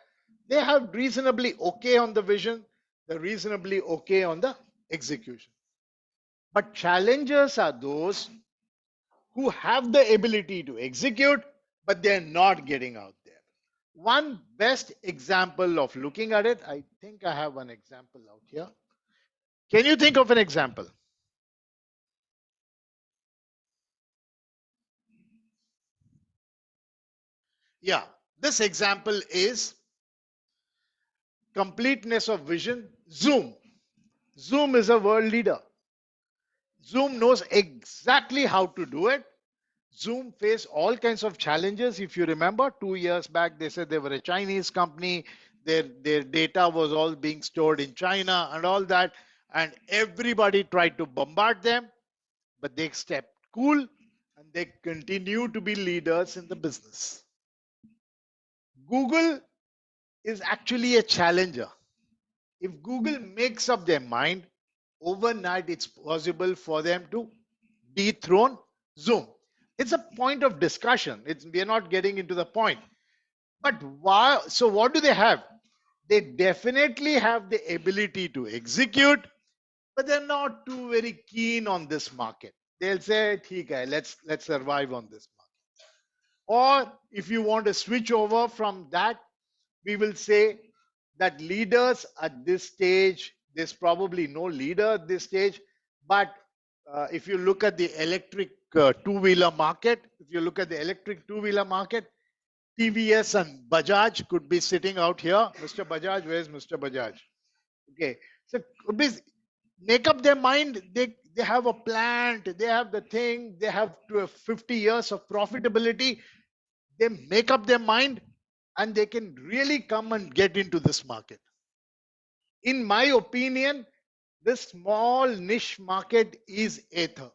They have reasonably okay on the vision, they're reasonably okay on the execution. But challengers are those who have the ability to execute, but they're not getting out there. One best example of looking at it, I think I have one example out here. Can you think of an example? Yeah, this example is completeness of vision. Zoom. Zoom is a world leader. Zoom knows exactly how to do it. Zoom faced all kinds of challenges. If you remember, 2 years back, they said they were a Chinese company. Their data was all being stored in China and all that. And everybody tried to bombard them, but they stepped cool and they continue to be leaders in the business. Google is actually a challenger. If Google makes up their mind, overnight it's possible for them to dethrone Zoom. It's a point of discussion. We are not getting into the point. But why? So what do they have? They definitely have the ability to execute, but they're not too very keen on this market. They'll say, "Theek hai, let's survive on this market." Or if you want to switch over from that, we will say that leaders at this stage, there's probably no leader at this stage, but if you look at the electric two-wheeler market, if you look at the electric two-wheeler market, TVS and Bajaj could be sitting out here. Mr. Bajaj, where's Mr. Bajaj? Okay, so could be make up their mind. They have a plant, they have the thing, they have 50 years of profitability. They make up their mind and they can really come and get into this market. In my opinion, this small niche market is Ather.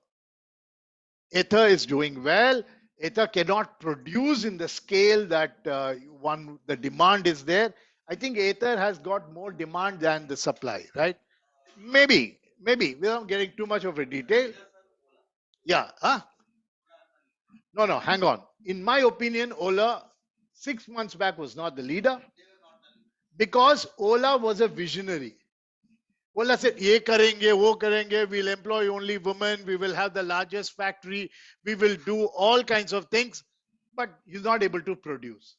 Ather is doing well. Ather cannot produce in the scale that the demand is there. I think Ather has got more demand than the supply, right? Maybe, without getting too much of a detail. Yeah, huh? No, hang on. In my opinion, Ola 6 months back was not the leader because Ola was a visionary. Ola said, ye karenge, wo karenge, we'll employ only women, we will have the largest factory, we will do all kinds of things, but he's not able to produce.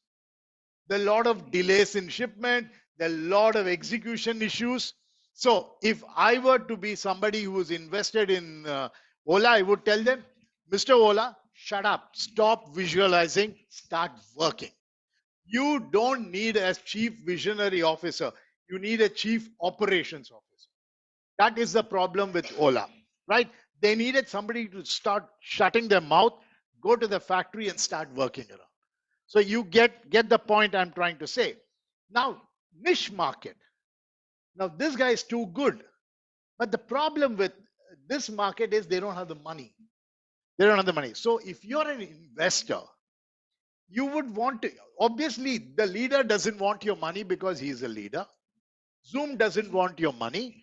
There are a lot of delays in shipment, there are a lot of execution issues. So if I were to be somebody who is invested in Ola, I would tell them, Mr. Ola, shut up, stop visualizing, start working. You don't need a chief visionary officer, you need a chief operations officer. That is the problem with Ola, right? They needed somebody to start shutting their mouth, go to the factory and start working around. So you get the point I'm trying to say. Now, niche market. Now, this guy is too good. But the problem with this market is they don't have the money. They don't have the money. So if you're an investor, you would want to, obviously, the leader doesn't want your money because he's a leader. Zoom doesn't want your money.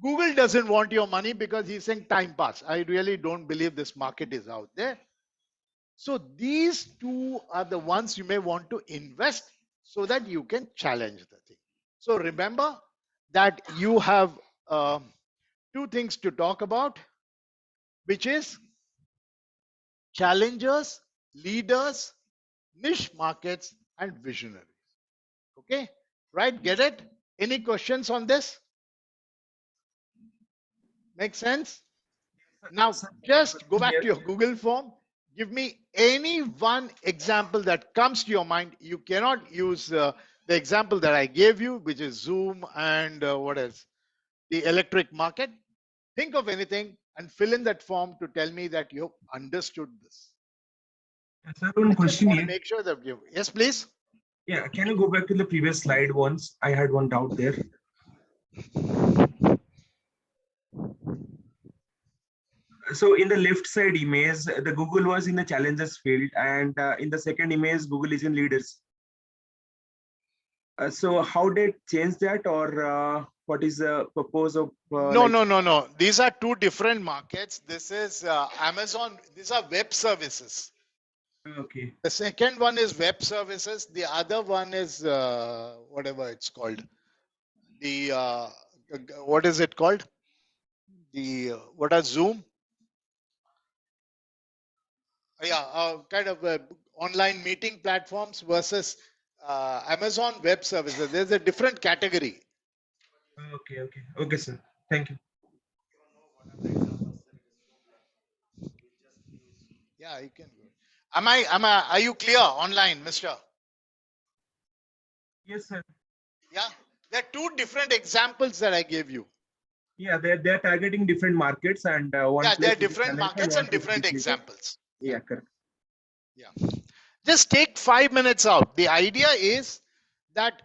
Google doesn't want your money because he's saying time pass. I really don't believe this market is out there. So these two are the ones you may want to invest so that you can challenge the thing. So remember that you have two things to talk about, which is challengers, leaders, niche markets, and visionaries. Okay, right? Get it? Any questions on this? Make sense? Now, just go back to your Google form. Give me any one example that comes to your mind. You cannot use the example that I gave you, which is Zoom and what else? The electric market. Think of anything and fill in that form to tell me that you understood this. Sir, one I just question want to here. make sure that you. Yes, please. Yeah, can you go back to the previous slide once? I had one doubt there. So in the left side image, the Google was in the challengers field, and in the second image, Google is in leaders. So how did change that, or what is the purpose of? No. These are two different markets. This is Amazon. These are web services. Okay. The second one is web services. The other one is whatever it's called. The what is it called? The what are Zoom? Yeah, kind of online meeting platforms versus Amazon web services. There's a different category. Okay, sir. Thank you. Yeah, you can. Are you clear online, Mister? Yes, sir. Yeah, there are two different examples that I gave you. Yeah, they're targeting different markets, and one. Yeah, there are place is different challenger, markets one and place is different leader. examples. Yeah, correct. Yeah. Just take 5 minutes out. The idea is that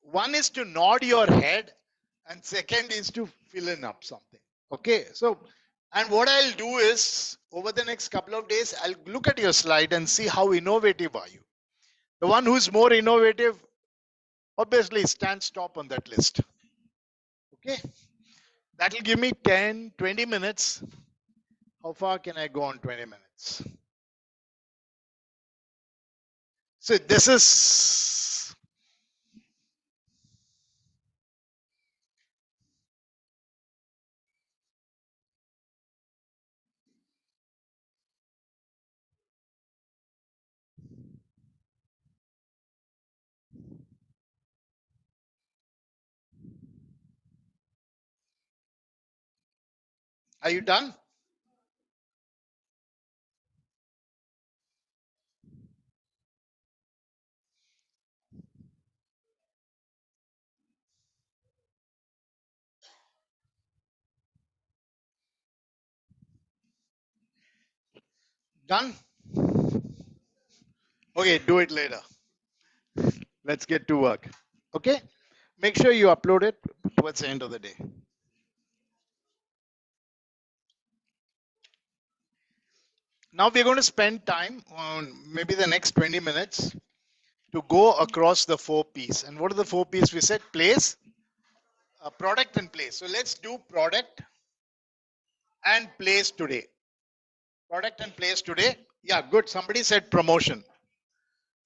one is to nod your head and second is to fill in up something. Okay. So, and what I'll do is over the next couple of days, I'll look at your slide and see how innovative are you. The one who's more innovative obviously stands top on that list. Okay. That'll give me 10, 20 minutes. How far can I go on 20 minutes? So this is Are you done? Done? Okay, do it later. Let's get to work. Okay? Make sure you upload it towards the end of the day. Now we're going to spend time on maybe the next 20 minutes to go across the 4 P's. And what are the 4 P's? We said place, product and place. So let's do product and place today. Product and place today. Yeah, good. Somebody said promotion.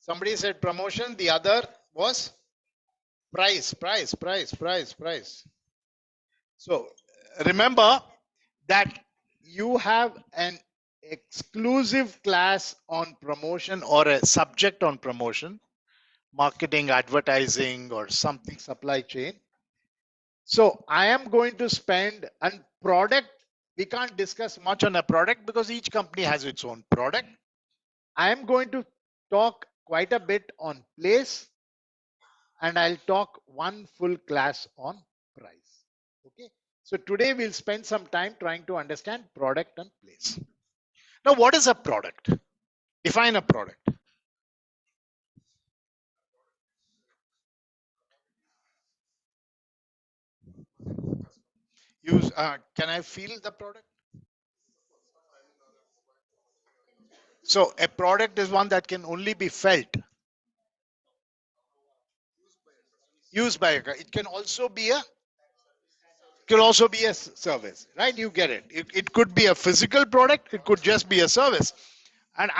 Somebody said promotion. The other was price. So remember that you have an exclusive class on promotion or a subject on promotion, marketing, advertising, or something, supply chain. So I am going to spend on product. We can't discuss much on a product because each company has its own product. I am going to talk quite a bit on place, and I'll talk one full class on price. Okay. So today we'll spend some time trying to understand product and place. Now, what is a product? Define a product. Use. Can I feel the product? So a product is one that can only be felt. Used by a guy. It can also be a service, right? You get it. It could be a physical product. It could just be a service. And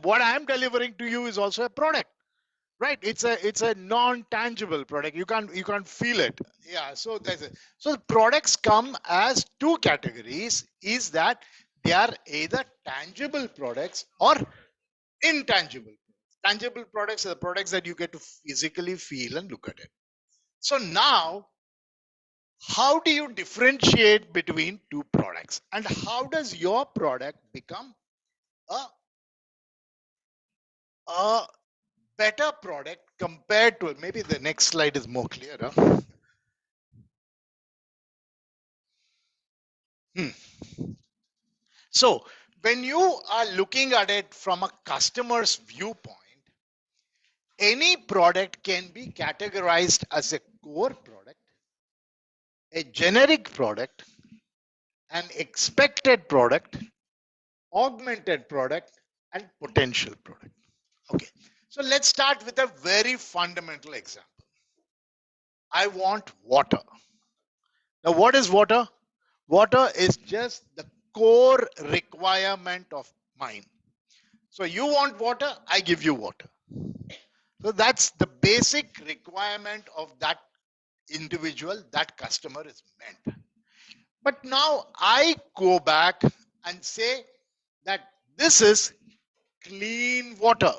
what I'm delivering to you is also a product, right? It's a non-tangible product. You can't feel it. Yeah. So so products come as two categories. Is that they are either tangible products or intangible. Tangible products are the products that you get to physically feel and look at it. So now, how do you differentiate between two products, and how does your product become a better product compared to, maybe the next slide is more clear. So when you are looking at it from a customer's viewpoint, any product can be categorized as a core product, a generic product, an expected product, augmented product, and potential product. Okay, so let's start with a very fundamental example. I want water. Now, what is water? Water is just the core requirement of mine. So you want water, I give you water. So that's the basic requirement of that individual, that customer is meant. But now I go back and say that this is clean water.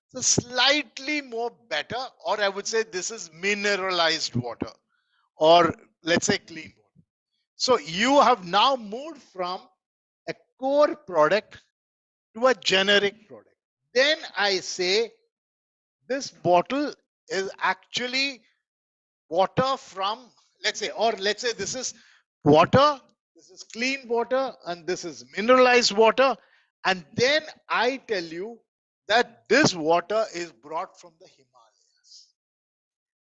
So slightly more better, or I would say this is mineralized water, or let's say clean water. So you have now moved from a core product to a generic product. Then I say this bottle is actually water from, let's say this is water, this is clean water, and this is mineralized water. And then I tell you that this water is brought from the Himalayas.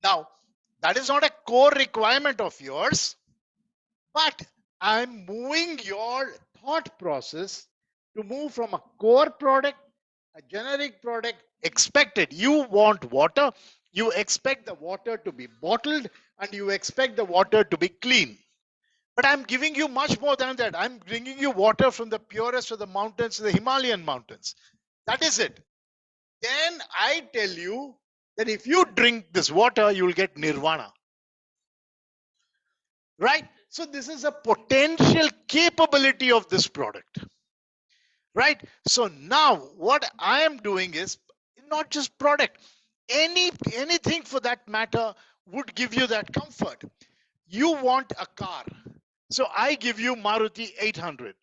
Now, that is not a core requirement of yours, but I'm moving your thought process to move from a core product, a generic product, expected. You want water, you expect the water to be bottled, and you expect the water to be clean. But I'm giving you much more than that. I'm bringing you water from the purest of the mountains, the Himalayan mountains. That is it. Then I tell you that if you drink this water, you'll get nirvana. Right? So this is a potential capability of this product. Right? So now what I am doing is not just product, anything for that matter would give you that comfort. You want a car. So I give you Maruti 800.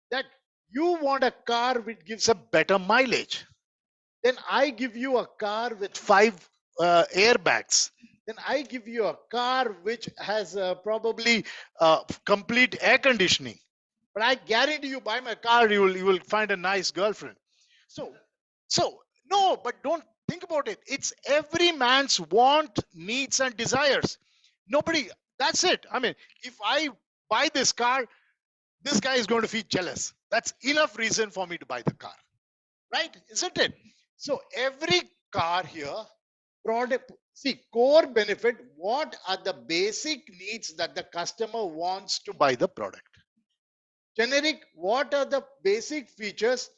That you want a car which gives a better mileage. Then I give you a car with 5 airbags. Then I give you a car which has probably complete air conditioning. But I guarantee you, buy my car, you will find a nice girlfriend. So, no, but don't think about it. It's every man's want, needs, and desires. Nobody. That's it. I mean, if I buy this car, this guy is going to feel jealous. That's enough reason for me to buy the car, right? Isn't it? So every car here, product. See, core benefit. What are the basic needs that the customer wants to buy the product? Generic, what are the basic features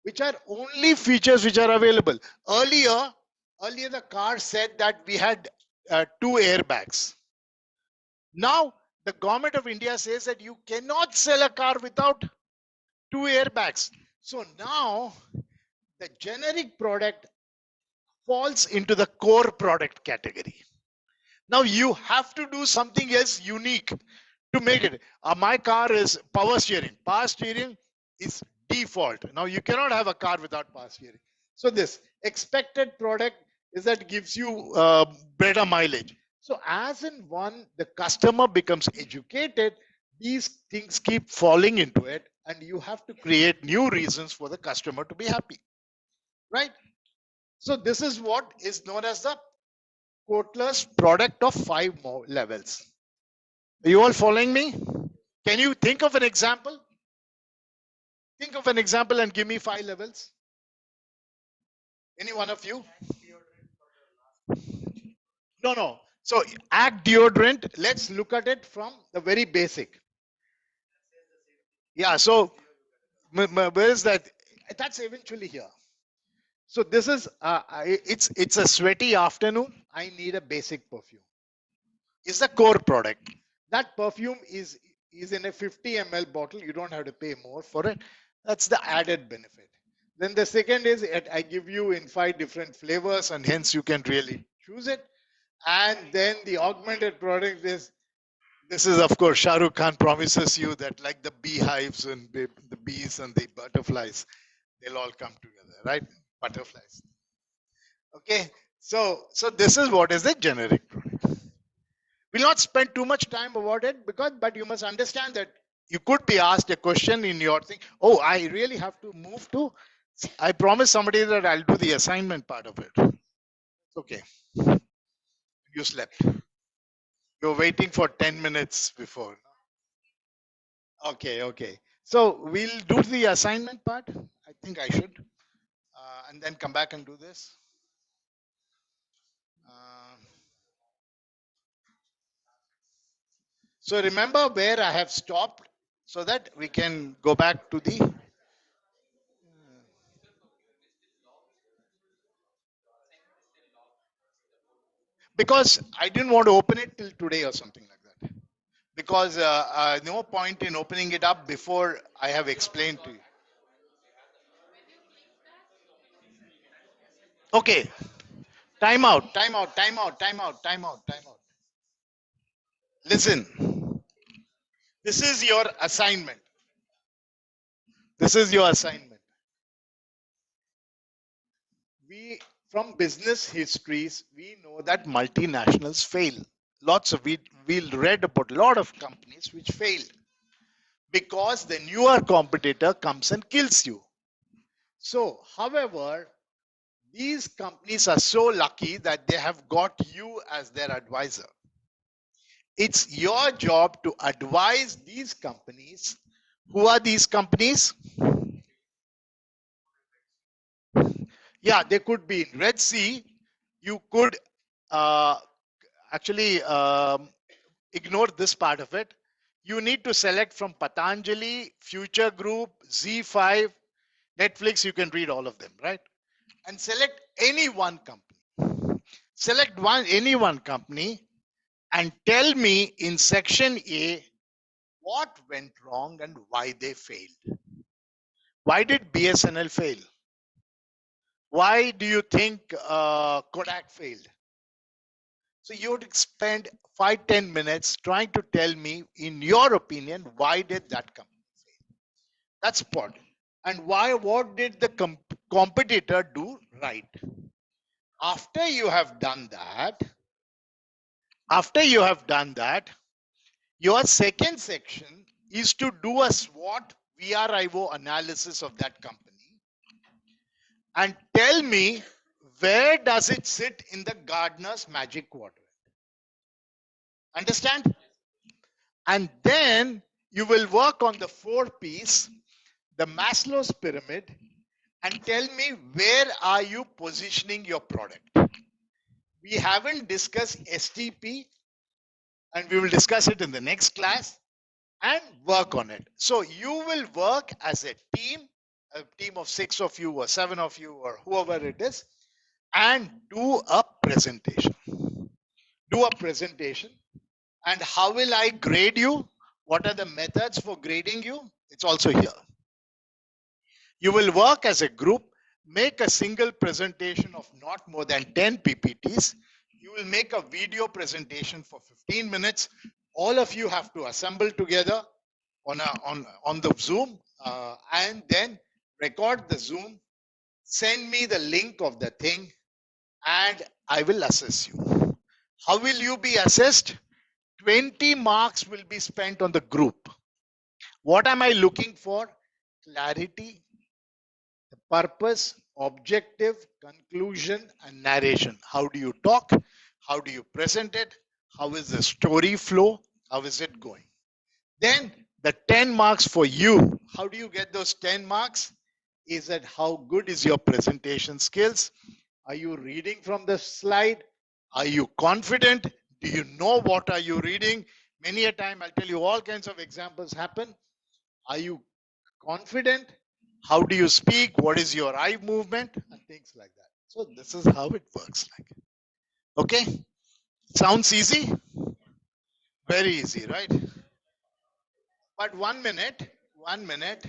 which are only features which are available? Earlier the car said that we had 2 airbags. Now the government of India says that you cannot sell a car without 2 airbags. So now the generic product falls into the core product category. Now you have to do something else unique to make it. My car is power steering. Power steering is default. Now you cannot have a car without power steering. So this expected product is that gives you better mileage. So as in one, the customer becomes educated, these things keep falling into it, and you have to create new reasons for the customer to be happy, right? So this is what is known as the Kotler's product of 5 more levels. Are you all following me? Can you think of an example? Think of an example and give me 5 levels. Any one of you? No. So act deodorant, let's look at it from the very basic. Yeah, so where is that? That's eventually here. So this is, it's a sweaty afternoon. I need a basic perfume. It's the core product. That perfume is in a 50 ml bottle. You don't have to pay more for it. That's the added benefit. Then the second is I give you in 5 different flavors, and hence you can really choose it. And then the augmented product is, this is of course Shah Rukh Khan promises you that like the beehives and the bees and the butterflies, they'll all come together, right? Butterflies. Okay, so this is what is the generic product. We'll not spend too much time about it but you must understand that you could be asked a question in your thing. Oh, I really have to move to. I promised somebody that I'll do the assignment part of it. Okay. You slept. You're waiting for 10 minutes before. Okay. So we'll do the assignment part. I think I should. And then come back and do this. So remember where I have stopped so that we can go back to the. Because I didn't want to open it till today or something like that. Because no point in opening it up before I have explained to you. Okay. Time out. Listen. This is your assignment. We, from business histories, we know that multinationals fail. We read about a lot of companies which failed because the newer competitor comes and kills you. So, however, these companies are so lucky that they have got you as their advisor. It's your job to advise these companies. Who are these companies? Yeah, they could be in Red Sea. You could actually ignore this part of it. You need to select from Patanjali, Future Group, Z5, Netflix. You can read all of them, right? And select any one company. Select any one company and tell me in section A what went wrong and why they failed. Why did BSNL fail? Why do you think Kodak failed? So you would spend 5-10 minutes trying to tell me, in your opinion, why did that company fail? That's important. And what did the competitor do right? After you have done that, your second section is to do a SWOT VRIO analysis of that company and tell me where does it sit in the Gartner's Magic Quadrant. Understand? And then you will work on the 4 P's, the Maslow's pyramid, and tell me where are you positioning your product. We haven't discussed STP, and we will discuss it in the next class and work on it. So you will work as a team of 6 of you or 7 of you or whoever it is, and do a presentation. Do a presentation. And how will I grade you? What are the methods for grading you? It's also here. You will work as a group, make a single presentation of not more than 10 PPTs. You will make a video presentation for 15 minutes. All of you have to assemble together on the Zoom and then record the Zoom. Send me the link of the thing and I will assess you. How will you be assessed? 20 marks will be spent on the group. What am I looking for? Clarity, the purpose, objective, conclusion, and narration. How do you talk? How do you present it? How is the story flow? How is it going? Then the 10 marks for you. How do you get those 10 marks? Is that how good is your presentation skills? Are you reading from the slide? Are you confident? Do you know what are you reading? Many a time I'll tell you all kinds of examples happen. Are you confident? How do you speak? What is your eye movement? And things like that. So this is how it works like. Okay? Sounds easy? Very easy, right? But 1 minute, 1 minute.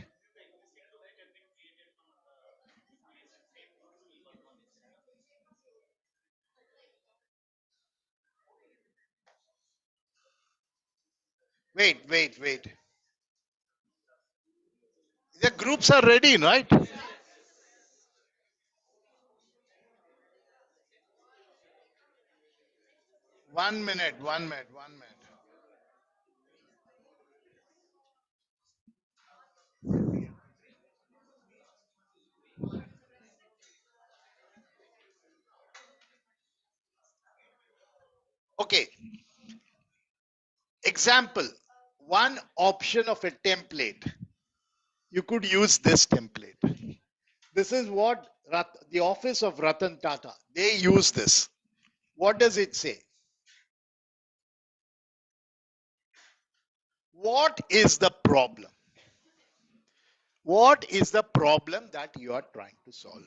Wait. The groups are ready, right? 1 minute, 1 minute, 1 minute. Okay. Example. One option of a template. You could use this template. This is what the office of Ratan Tata, they use this. What does it say? What is the problem? What is the problem that you are trying to solve?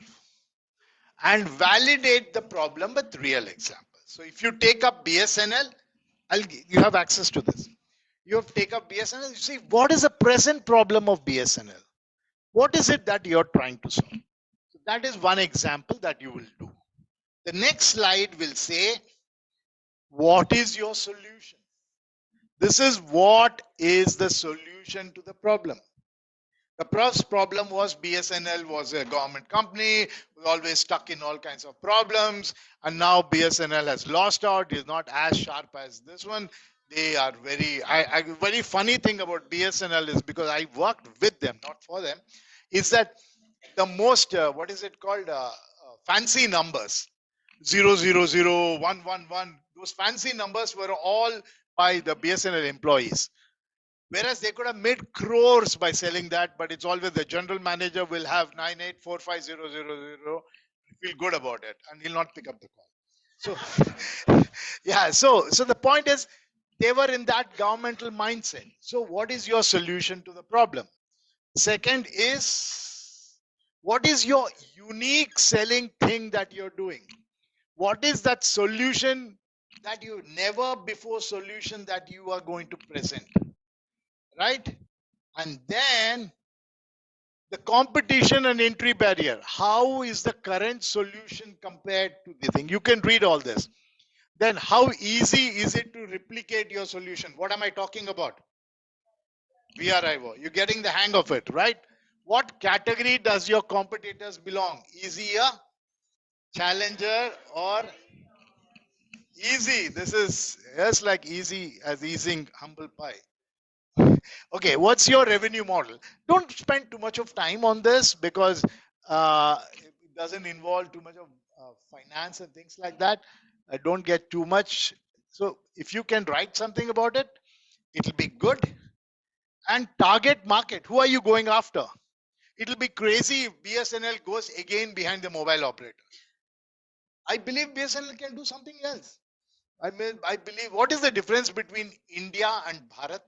And validate the problem with real examples. So if you take up BSNL, you have access to this. You have to take up BSNL, you see what is the present problem of BSNL? What is it that you're trying to solve? So that is one example that you will do. The next slide will say, what is your solution? This is what is the solution to the problem. The first problem was BSNL was a government company, was always stuck in all kinds of problems, and now BSNL has lost out, is not as sharp as this one. They are very funny thing about BSNL is because I worked with them, not for them, is that the most, what is it called, fancy numbers, 000, 111, those fancy numbers were all by the BSNL employees. Whereas they could have made crores by selling that, but it's always the general manager will have 9845000, feel good about it, and he'll not pick up the call. So, yeah, so the point is, they were in that governmental mindset. So, what is your solution to the problem? Second is, what is your unique selling thing that you're doing? What is that solution that you never before solution that you are going to present? Right? And then the competition and entry barrier. How is the current solution compared to the thing? You can read all this. Then how easy is it to replicate your solution? What am I talking about? VRIO. You're getting the hang of it, right? What category does your competitors belong? Easier, challenger, or easy? This is just like easy as easing humble pie. Okay, what's your revenue model? Don't spend too much of time on this because it doesn't involve too much of finance and things like that. Don't get too much. So if you can write something about it, it'll be good. And target market, who are you going after? It'll be crazy if BSNL goes again behind the mobile operator. I believe BSNL can do something else. I believe, what is the difference between India and Bharat?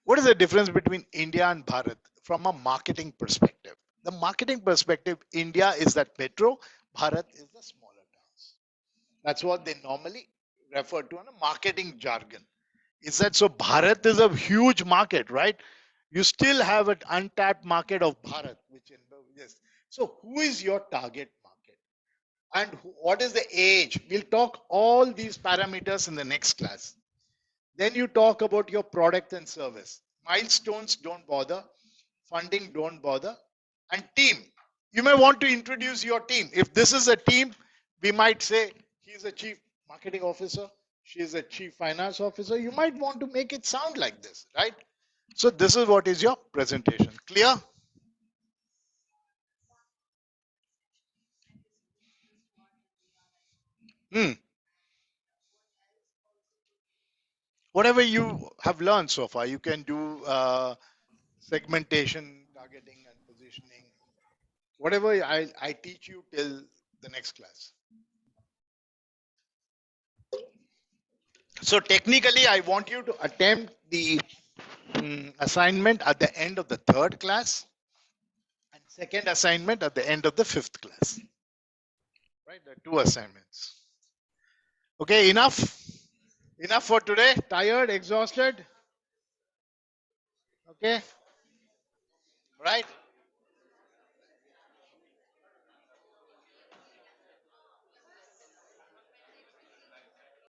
What is the difference between India and Bharat from a marketing perspective? The marketing perspective, India is that metro, Bharat is the smaller towns. That's what they normally refer to in a marketing jargon. Is that so? Bharat is a huge market, right? You still have an untapped market of Bharat, which in yes. So who is your target market? And what is the age? We'll talk all these parameters in the next class. Then you talk about your product and service. Milestones don't bother. Funding don't bother. And team. You may want to introduce your team. If this is a team, we might say he's a chief marketing officer. She is a chief finance officer. You might want to make it sound like this, right? So this is what is your presentation. Clear? Hmm. Whatever you have learned so far, you can do segmentation, targeting, and positioning. Whatever I teach you till the next class. So technically, I want you to attempt the assignment at the end of the third class and second assignment at the end of the fifth class. Right? The two assignments. Okay, enough. Enough for today. Tired, exhausted. Okay. Right.